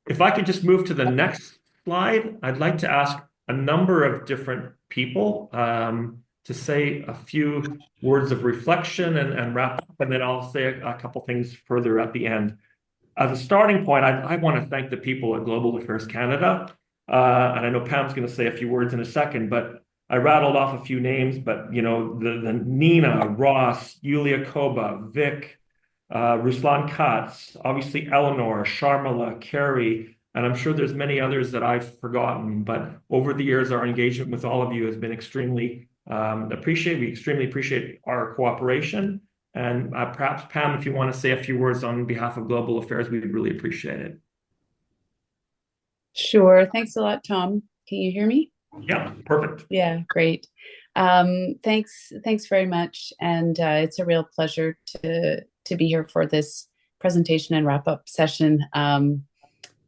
If I could just move to the next slide, I'd like to ask a number of different people to say a few words of reflection and wrap up, and then I'll say a couple things further at the end. As a starting point, I want to thank the people at Global Affairs Canada. And I know Pam's going to say a few words in a second, but I rattled off a few names, but you know, the Nina, Ross, Yulia Koba, Vic, Ruslan Katz, obviously Eleanor, Sharmila, Carrie, and I'm sure there's many others that I've forgotten, but over the years, our engagement with all of you has been extremely appreciated. We extremely appreciate our cooperation. And perhaps, Pam, if you want to say a few words on behalf of Global Affairs, we'd really appreciate it. Sure. Thanks a lot, Tom. Can you hear me? Yeah, perfect. Yeah, great. Thanks very much. And it's a real pleasure to be here for this presentation and wrap-up session.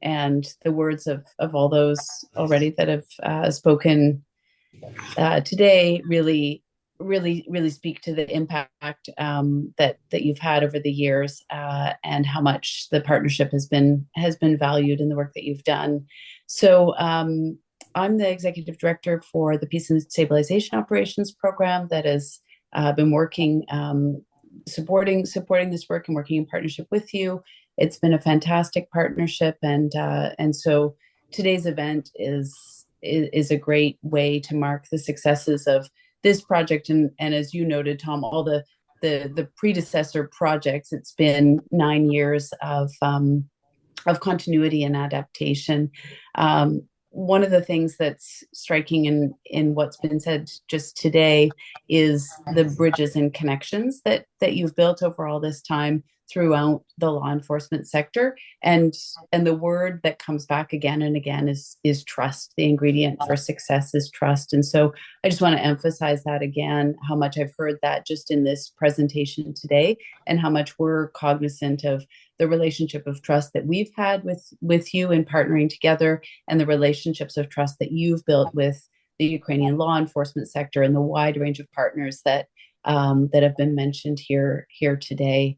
And the words of all those already that have spoken today really speak to the impact that you've had over the years, and how much the partnership has been valued in the work that you've done. So I'm the executive director for the Peace and Stabilization Operations Program that has been working, supporting this work and working in partnership with you. It's been a fantastic partnership, and so today's event is a great way to mark the successes of this project, and as you noted, Tom, all the predecessor projects. It's been 9 years of continuity and adaptation. One of the things that's striking in what's been said just today is the bridges and connections that you've built over all this time throughout the law enforcement sector, and the word that comes back again and again is trust. The ingredient for success is trust. And so I just want to emphasize that again, how much I've heard that just in this presentation today, and how much we're cognizant of the relationship of trust that we've had with you in partnering together, and the relationships of trust that you've built with the Ukrainian law enforcement sector and the wide range of partners that that have been mentioned here today,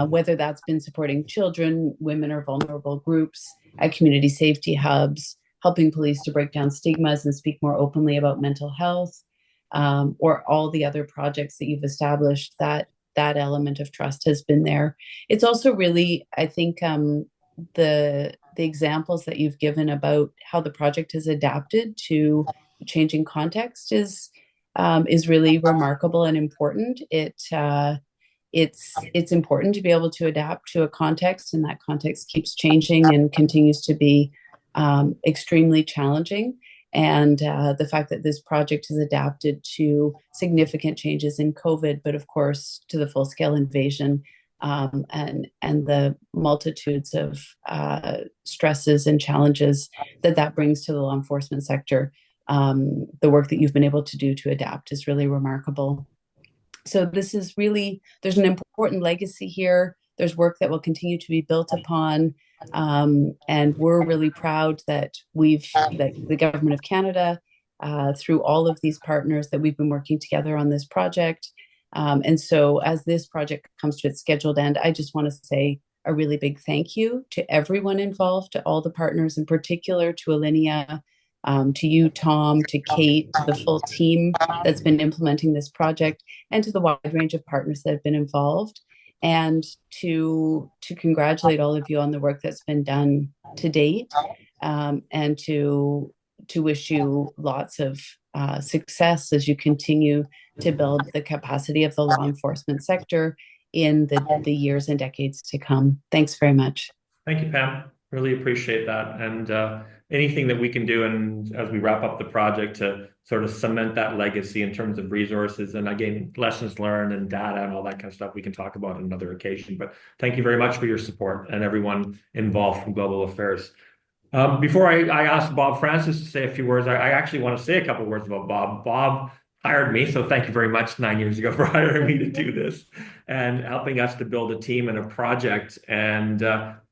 whether that's been supporting children, women, or vulnerable groups at community safety hubs, helping police to break down stigmas and speak more openly about mental health, or all the other projects that you've established, that element of trust has been there. It's also really, I think, the examples that you've given about how the project has adapted to changing context is really remarkable and important. It's important to be able to adapt to a context, and that context keeps changing and continues to be extremely challenging. And the fact that this project has adapted to significant changes in COVID, but of course to the full-scale invasion, and the multitudes of stresses and challenges that brings to the law enforcement sector, the work that you've been able to do to adapt is really remarkable. So this is really, there's an important legacy here. There's work that will continue to be built upon. And we're really proud that the Government of Canada, through all of these partners, that we've been working together on this project. And so as this project comes to its scheduled end, I just want to say a really big thank you to everyone involved, to all the partners, in particular to Alinea, to you, Tom, to Kate, to the full team that's been implementing this project, and to the wide range of partners that have been involved, and to congratulate all of you on the work that's been done to date, and to wish you lots of success as you continue to build the capacity of the law enforcement sector in the years and decades to come. Thanks very much. Thank you, Pam. Really appreciate that. And anything that we can do, and as we wrap up the project, to sort of cement that legacy in terms of resources and, again, lessons learned and data and all that kind of stuff, we can talk about on another occasion. But thank you very much for your support and everyone involved from Global Affairs. Before I ask Bob Francis to say a few words, I actually want to say a couple of words about Bob. Bob hired me, so thank you very much 9 years ago for hiring me to do this and helping us to build a team and a project. And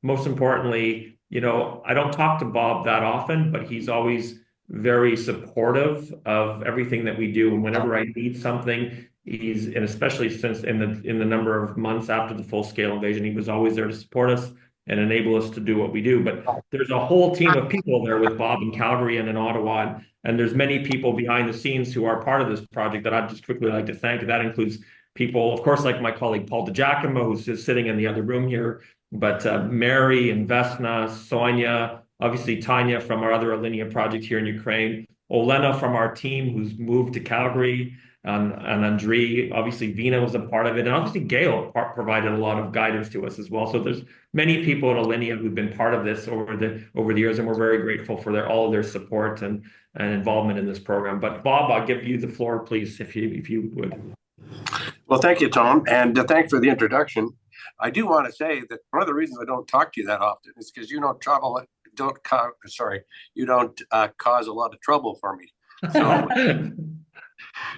most importantly, you know, I don't talk to Bob that often, but he's always very supportive of everything that we do. And whenever I need something, and especially since in the number of months after the full-scale invasion, he was always there to support us and enable us to do what we do. But there's a whole team of people there with Bob in Calgary and in Ottawa, and there's many people behind the scenes who are part of this project that I'd just quickly like to thank. That includes people, of course, like my colleague Paul DiGiacomo, who's just sitting in the other room here, but Mary and Vesna, Sonia, obviously Tanya from our other Alinea project here in Ukraine, Olena from our team who's moved to Calgary, and Andrei, obviously Vina was a part of it, and obviously Gail provided a lot of guidance to us as well. So there's many people at Alinea who've been part of this over the years, and we're very grateful for all of their support and involvement in this program. But Bob, I'll give you the floor, please, if you would. Well, thank you, Tom, and thanks for the introduction. I do want to say that one of the reasons I don't talk to you that often is because you don't cause a lot of trouble for me.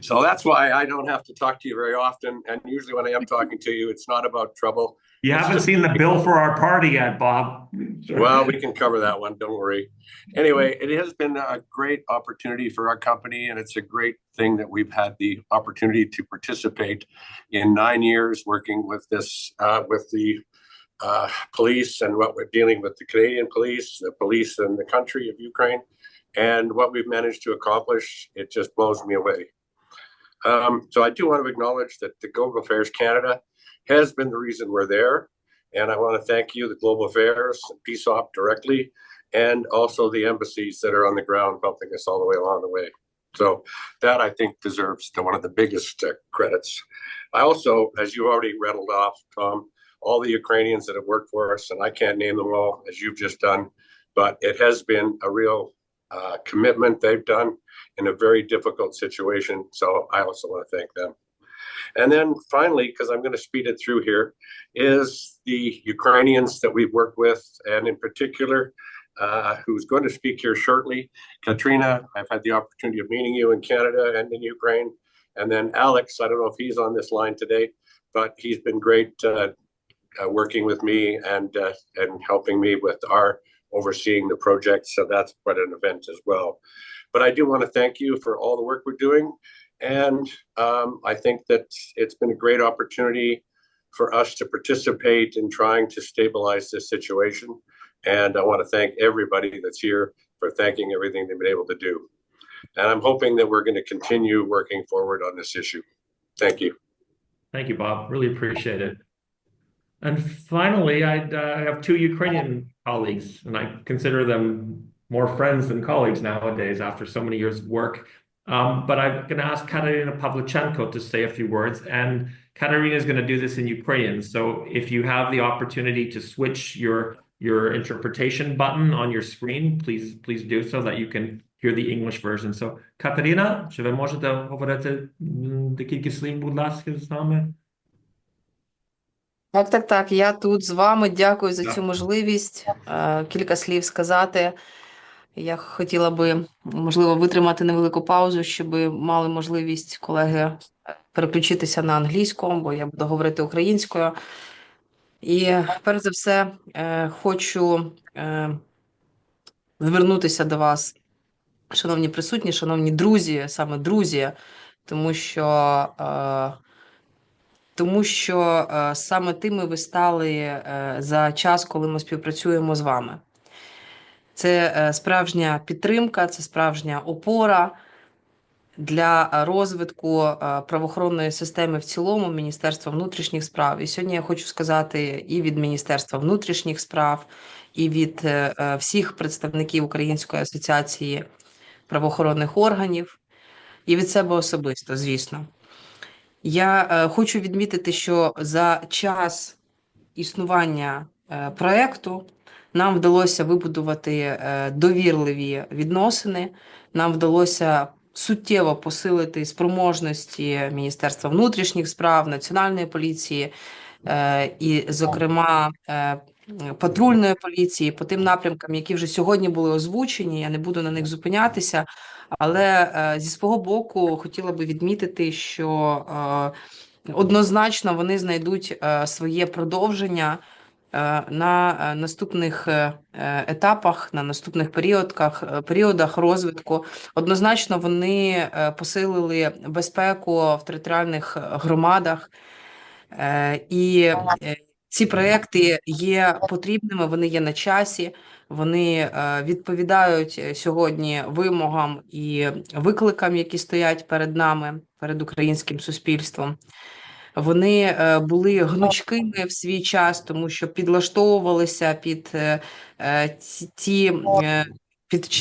So that's why I don't have to talk to you very often. And usually when I am talking to you, it's not about trouble. You haven't seen the bill for our party yet, Bob. Well, we can cover that one. Don't worry. Anyway, it has been a great opportunity for our company, and it's a great thing that we've had the opportunity to participate in 9 years working with this, with the police, and what we're dealing with the Canadian police, the police in the country of Ukraine, and what we've managed to accomplish. It just blows me away. So I do want to acknowledge that the Global Affairs Canada has been the reason we're there. And I want to thank you, the Global Affairs, PSOP directly, and also the embassies that are on the ground helping us all the way along the way. So that, I think, deserves one of the biggest credits. I also, as you already rattled off, Tom, all the Ukrainians that have worked for us, and I can't name them all as you've just done, but it has been a real commitment they've done in a very difficult situation. So I also want to thank them. And then finally, because I'm going to speed it through here, is the Ukrainians that we've worked with, and in particular, who's going to speak here shortly, Katrina. I've had the opportunity of meeting you in Canada and in Ukraine. And then Alex, I don't know if he's on this line today, but he's been great working with me and helping me with our overseeing the project. So that's quite an event as well. But I do want to thank you for all the work we're doing. And I think that it's been a great opportunity for us to participate in trying to stabilize this situation. And I want to thank everybody that's here for thanking everything they've been able to do. And I'm hoping that we're going to continue working forward on this issue. Thank you. Thank you, Bob. Really appreciate it. And finally, I have two Ukrainian colleagues, and I consider them more friends than colleagues nowadays after so many years of work. But I'm going to ask Katerina Pavlichenko to say a few words, and Katerina is going to do this in Ukrainian. So if you have the opportunity to switch your interpretation button on your screen, please do so that you can hear the English version. So, Katerina, чи ви можете говорити декілька слів, будь ласка, з нами? Так. Я тут з вами. Дякую за цю можливість кілька слів сказати. Я хотіла би, можливо, витримати невелику паузу, щоб мали можливість колеги переключитися на англійську, бо я буду говорити українською. І перш за все хочу звернутися до вас, шановні присутні, шановні друзі, саме друзі, тому що саме тими ви стали за час, коли ми співпрацюємо з вами. Це справжня підтримка, це справжня опора для розвитку правоохоронної системи в цілому, Міністерства внутрішніх справ. І сьогодні я хочу сказати і від Міністерства внутрішніх справ, і від всіх представників Української асоціації правоохоронних органів, і від себе особисто, звісно. Я хочу відмітити, що за час існування проєкту нам вдалося вибудувати довірливі відносини, нам вдалося суттєво посилити спроможності Міністерства внутрішніх справ, Національної поліції і, зокрема, патрульної поліції по тим напрямкам, які вже сьогодні були озвучені, я не буду на них зупинятися, але зі свого боку хотіла би відмітити, що однозначно вони знайдуть своє продовження на наступних етапах, на наступних періодах розвитку. Однозначно вони посилили безпеку в територіальних громадах, і ці проекти є потрібними, вони є на часі, вони відповідають сьогодні вимогам і викликам, які стоять перед нами, перед українським суспільством. Вони були гнучкими в свій час, тому що підлаштовувалися під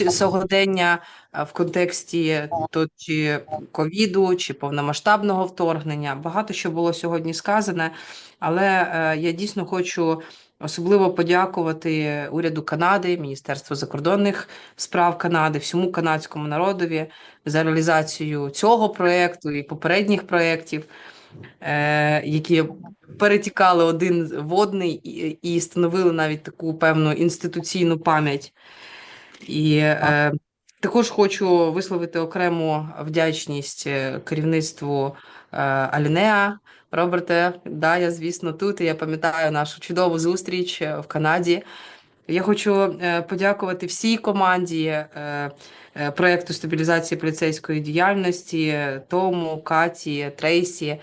сьогодення в контексті то чи ковіду, чи повномасштабного вторгнення. Багато що було сьогодні сказане, але я дійсно хочу особливо подякувати уряду Канади, Міністерству закордонних справ Канади, всьому канадському народові за реалізацію цього проєкту і попередніх проєктів, які перетікали один в одний і становили навіть таку певну інституційну пам'ять. І також хочу висловити окрему вдячність керівництву Алінеа. Роберте, да, я, звісно, тут, і я пам'ятаю нашу чудову зустріч в Канаді. Я хочу подякувати всій команді проєкту стабілізації поліцейської діяльності, Тому, Каті, Трейсі.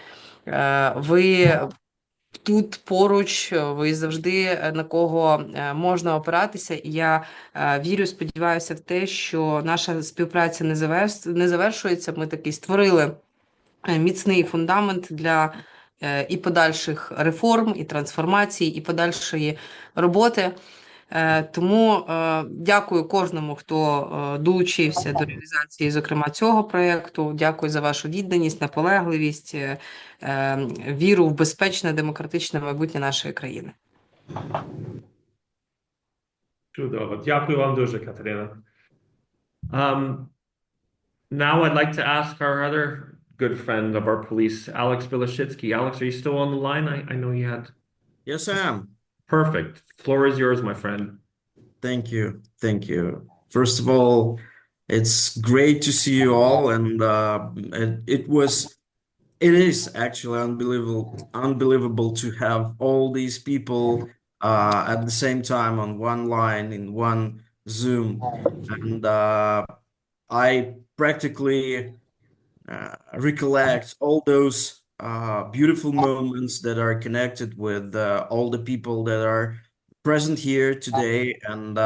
Ви тут поруч, ви завжди на кого можна опиратися, і я вірю, сподіваюся в те, що наша співпраця не завершується. Ми таки створили міцний фундамент для і подальших реформ, і трансформацій, і подальшої роботи. Тому дякую кожному, хто долучився до реалізації, зокрема, цього проєкту. Дякую за вашу відданість, наполегливість, віру в безпечне, демократичне майбутнє нашої країни. Чудово. Дякую вам дуже, Катерина. Now I'd like to ask our other good friend of our police, Alex Bilashitsky. Alex, are you still on the line? I know you had... Yes, I am. Perfect. Floor is yours, my friend. Thank you. Thank you. First of all, it's great to see you all, and it is actually unbelievable to have all these people at the same time on one line in one Zoom, and I practically recollect all those beautiful moments that are connected with all the people that are present here today. And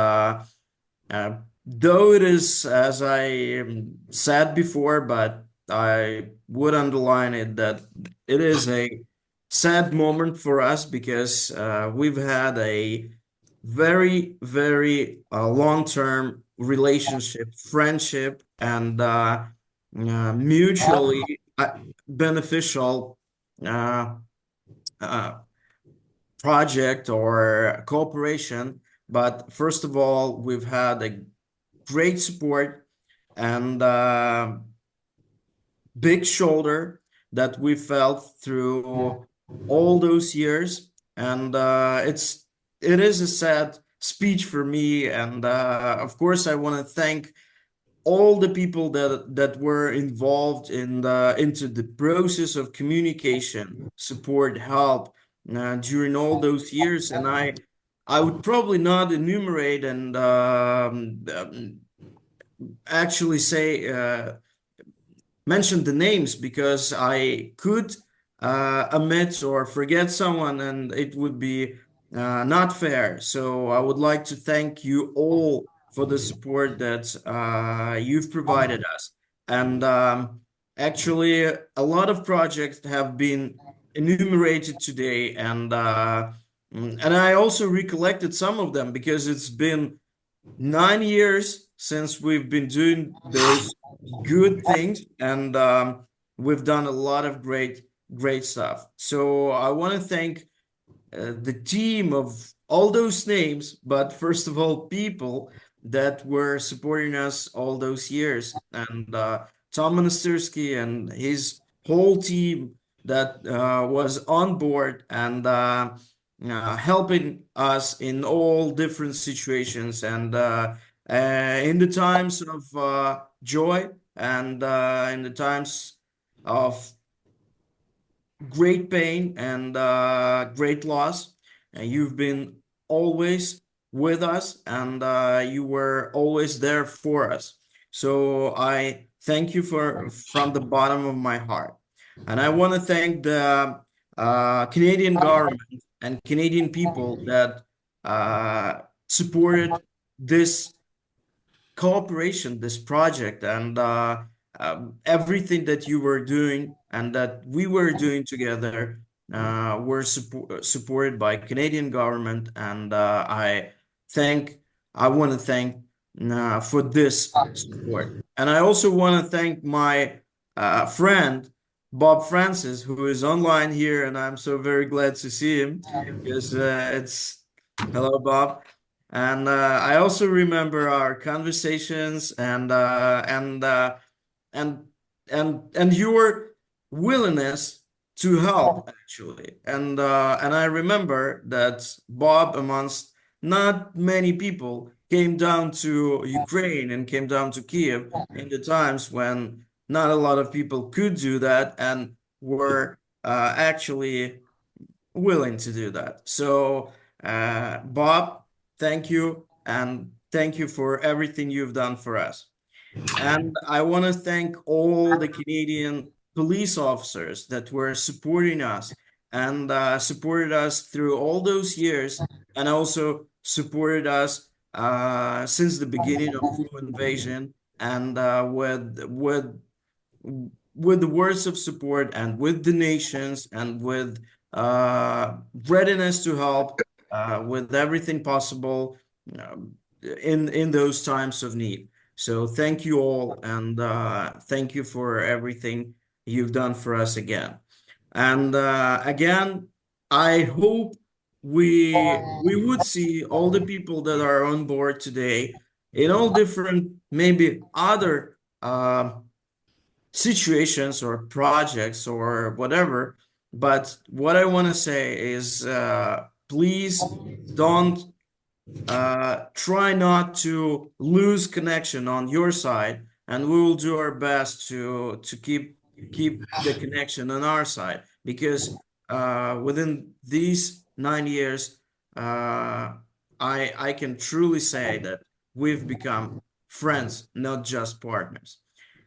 though it is, as I said before, but I would underline it, that it is a sad moment for us because we've had a very, very long-term relationship, friendship, and mutually beneficial project or cooperation. But first of all, we've had a great support and big shoulder that we felt through all those years. And it is a sad speech for me. And of course, I want to thank all the people that were involved into the process of communication, support, help during all those years. And I would probably not enumerate and actually say mention the names, because I could omit or forget someone, and it would be not fair. So I would like to thank you all for the support that you've provided us. And actually, a lot of projects have been enumerated today, and I also recollected some of them because it's been 9 years since we've been doing those good things, and we've done a lot of great stuff. So I want to thank the team of all those names, but first of all, people that were supporting us all those years, and Tom Monastersky and his whole team that was on board and helping us in all different situations, and in the times of joy and in the times of great pain and great loss. You've been always with us, and you were always there for us. So I thank you from the bottom of my heart. And I want to thank the Canadian government and Canadian people that supported this cooperation, this project, and everything that you were doing and that we were doing together were supported by Canadian government. And I want to thank for this support. And I also want to thank my friend Bob Francis, who is online here, and I'm so very glad to see him, because hello, Bob. And I also remember our conversations and your willingness to help, actually. And I remember that Bob, amongst not many people, came down to Ukraine and came down to Kiev in the times when not a lot of people could do that and were actually willing to do that. So, Bob, thank you, and thank you for everything you've done for us. And I want to thank all the Canadian police officers that were supporting us and supported us through all those years, and also supported us since the beginning of full invasion, and with the words of support and with donations and with readiness to help with everything possible in those times of need. So thank you all, and thank you for everything you've done for us again. And again, I hope we would see all the people that are on board today in all different, maybe other situations or projects or whatever. But what I want to say is, please don't try not to lose connection on your side, and we will do our best to keep the connection on our side, because within these 9 years, I can truly say that we've become friends, not just partners.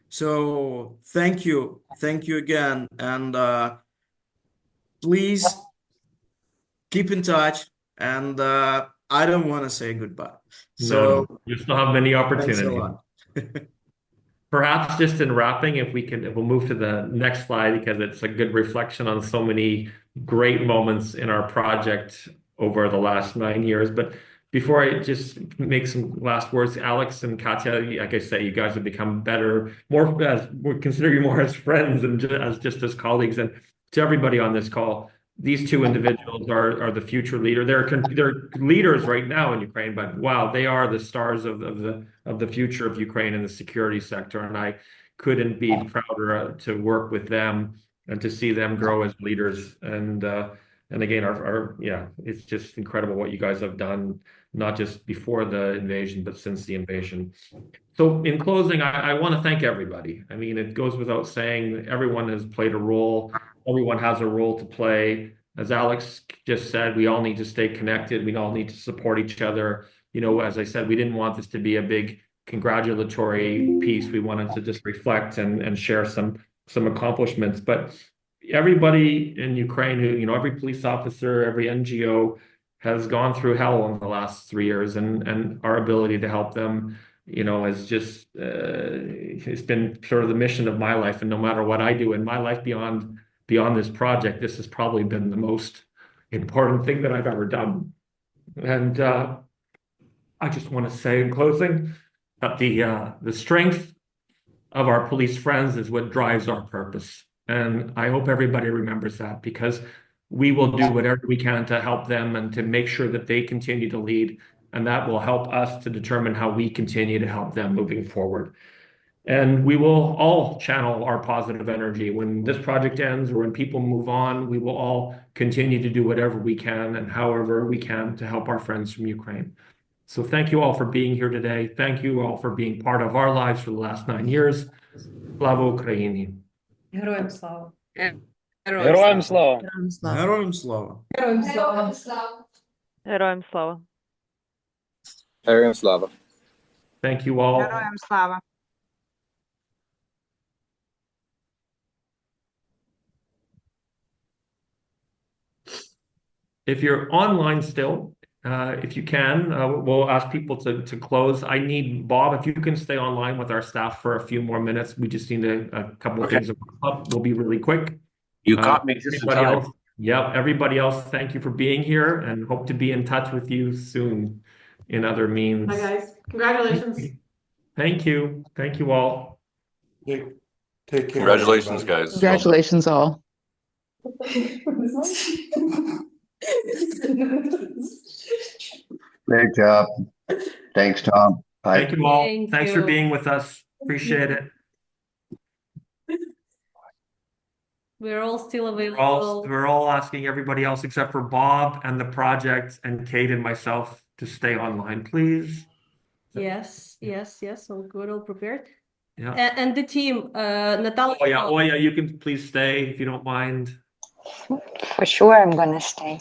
So thank you again, and please keep in touch. And I don't want to say goodbye. So No, you still have many thanks a opportunities. lot. Perhaps just in wrapping, if we'll move to the next slide because it's a good reflection on so many great moments in our project over the last 9 years. But before I just make some last words, Alex and Katya, like I say, you guys have become better, we consider you more as friends and just as colleagues. And to everybody on this call, these two individuals are the future leader. They're leaders right now in Ukraine, but wow, they are the stars of the future of Ukraine in the security sector. And I couldn't be prouder to work with them and to see them grow as leaders. And again, it's just incredible what you guys have done, not just before the invasion, but since the invasion. So in closing, I want to thank everybody. I mean, it goes without saying, everyone has played a role. Everyone has a role to play. As Alex just said, we all need to stay connected. We all need to support each other. You know, as I said, we didn't want this to be a big congratulatory piece. We wanted to just reflect and share some accomplishments. But everybody in Ukraine who, you know, every police officer, every NGO has gone through hell in the last 3 years, and our ability to help them, you know, has just it's been sort of the mission of my life. And no matter what I do in my life beyond this project, this has probably been the most important thing that I've ever done. And I just want to say in closing that the strength of our police friends is what drives our purpose. And I hope everybody remembers that, because we will do whatever we can to help them and to make sure that they continue to lead. And that will help us to determine how we continue to help them moving forward. And we will all channel our positive energy. When this project ends or when people move on, we will all continue to do whatever we can and however we can to help our friends from Ukraine. So thank you all for being here today. Thank you all for being part of our lives for the last 9 years. Slava Ukraini. Героям слава. Героям слава. Героям слава. Героям слава. Героям слава. Героям слава. Thank you all. Героям слава. If you're online still, if you can, we'll ask people to close. I need Bob, if you can stay online with our staff for a few more minutes. We just need a couple of things to wrap up. We'll be really quick. You caught me just in time. Everybody else, thank you for being here and hope to be in touch with you soon in other means. Hi guys, congratulations. Thank you. Thank you all. Take care. Congratulations, guys. Congratulations, all. Great job. Thanks, Tom. Bye. Thank you all. Thank Thanks you. for being with us. Appreciate it. We're all still available. We're all asking everybody else except for Bob and the project and Kate and myself to stay online, please. Yes. All good, all prepared. Yeah. And the team, Natalia. Oh yeah, you can please stay if you don't mind. For sure, I'm gonna stay.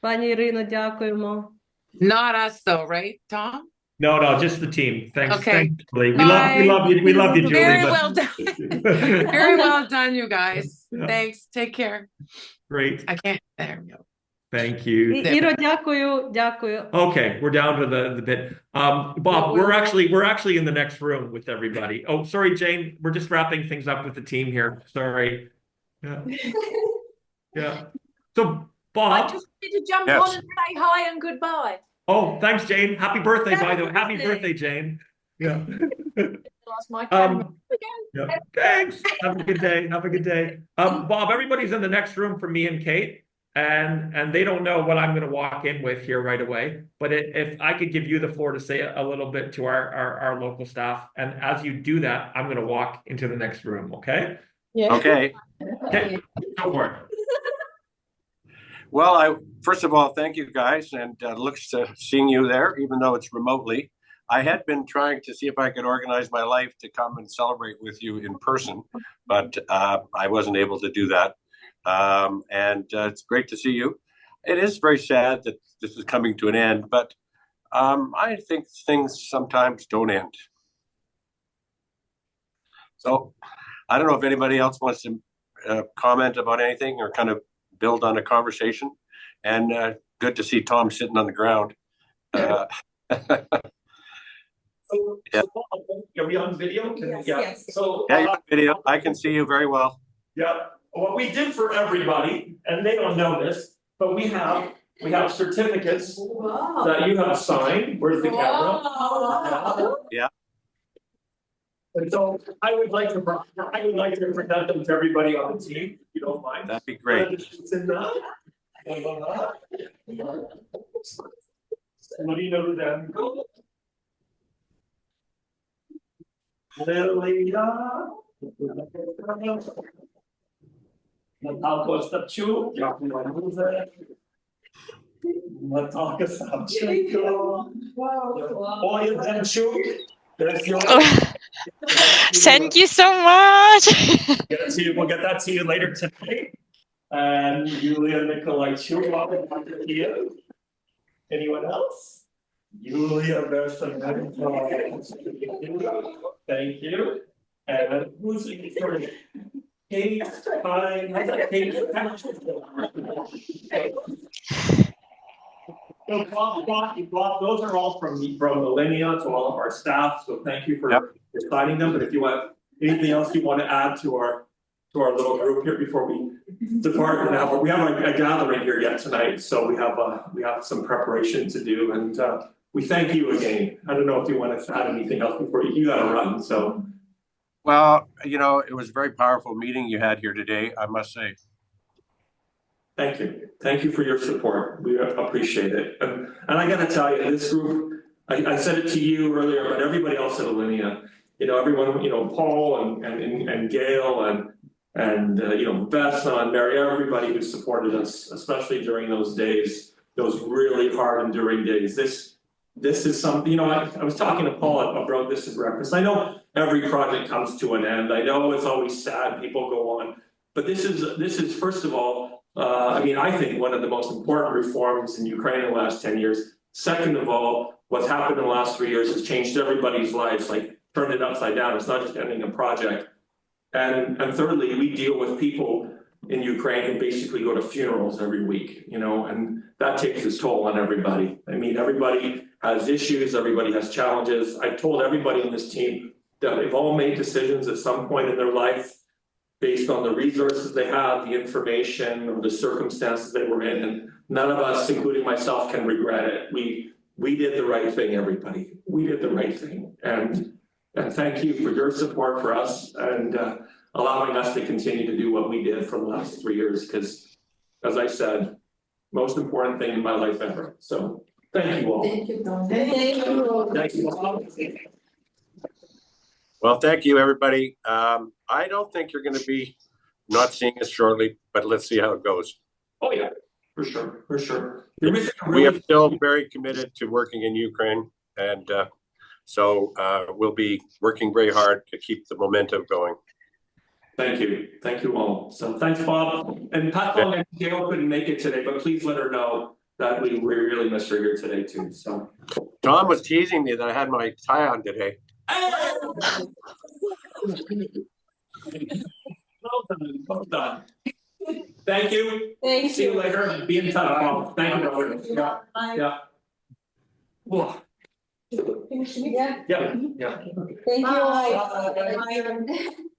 Пані Ірино, дякуємо. Not us, though, right, Tom? No, just the team. Thanks. Okay. Thanks, Julie. Bye. We love you, Julie. Very but- well done. Very well done, you guys. Thanks. Take care. Great. I can't. There we go. Thank you. Іро, дякую. Okay, we're down to the bit. Bob, we're actually in the next room with everybody. Oh, sorry, Jane. We're just wrapping things up with the team here. Sorry. Yeah. So, Bob. I just need to jump on and say hi and goodbye. Oh, thanks, Jane. Happy birthday, by the way. Happy birthday, Jane. Yeah. Lost my camera again. Yeah. Thanks. Have a good day. Have a good day. Bob, everybody's in the next room for me and Kate, and they don't know what I'm going to walk in with here right away. But if I could give you the floor to say a little bit to our local staff, and as you do that, I'm going to walk into the next room. Okay? Yeah. Okay. Okay. Go for it. Well, first of all, thank you guys, and looks to seeing you there, even though it's remotely. I had been trying to see if I could organize my life to come and celebrate with you in person, but I wasn't able to do that. And it's great to see you. It is very sad that this is coming to an end, but I think things sometimes don't end. So I don't know if anybody else wants to comment about anything or kind of build on a conversation. And good to see Tom sitting on the ground. Yeah. Are we on video? Yes. So yeah, you're on video. I can see you very well. yeah, what we did for everybody, and they don't know this, but we have certificates that you have signed. Where's the camera? Yeah. And so I would like to present them to everybody on the team, if you don't mind. That'd be great. What do you know them? Lilia. Natalko Stapciuk. Natalka Stapciuk. Oya Demchuk. There's your. Thank you so much. We'll get that to you later tonight. And Yulia Nikolaichuk, welcome to Kiev. Anyone else? Yulia Versailles. Thank you. And who's sorry? Kate, hi. Kate. So Bob, those are all from Millennia to all of our staff. So thank you for signing them. But if you have anything else you want to add to our little group here before we depart, we have a gathering here yet tonight, so we have some preparation to do, and we thank you again. I don't know if you want to add anything else before you got to run. So, well, you know, it was a very powerful meeting you had here today, I must say. Thank you for your support. We appreciate it, and I got to tell you, this group. I said it to you earlier, but everybody else at Alinea, you know, everyone, you know, Paul and Gail and you know, Vesna and Mary, everybody who supported us, especially during those days, those really hard enduring days. This is something, you know, I was talking to Paul about this at breakfast. I know every project comes to an end. I know it's always sad, people go on, but this is first of all, I mean, I think one of the most important reforms in Ukraine in the last 10 years. Second of all, what's happened in the last 3 years has changed everybody's lives, like turned it upside down. It's not just ending a project. And thirdly, we deal with people in Ukraine who basically go to funerals every week, you know, and that takes its toll on everybody. I mean, everybody has issues, everybody has challenges. I've told everybody on this team that they've all made decisions at some point in their life based on the resources they have, the information, or the circumstances they were in, and none of us, including myself, can regret it. We did the right thing, everybody. We did the right thing, and thank you for your support for us and allowing us to continue to do what we did for the last 3 years. Because, as I said, most important thing in my life ever. So, thank you all. Thank you, Tom. Thank you all. Well, thank you, everybody. I don't think you're going to be not seeing us shortly, but let's see how it goes. Oh yeah, for sure. We are still very committed to working in Ukraine, and so we'll be working very hard to keep the momentum going. Thank you all. So thanks, Bob. And Pat Long and Gail couldn't make it today, but please let her know that we really miss her here today too. So Tom was teasing me that I had my tie on today. Well done. Thank you. See you later. Be in touch, Paul. Thank you. Yeah. Whoa. Yeah. Yeah. Thank you.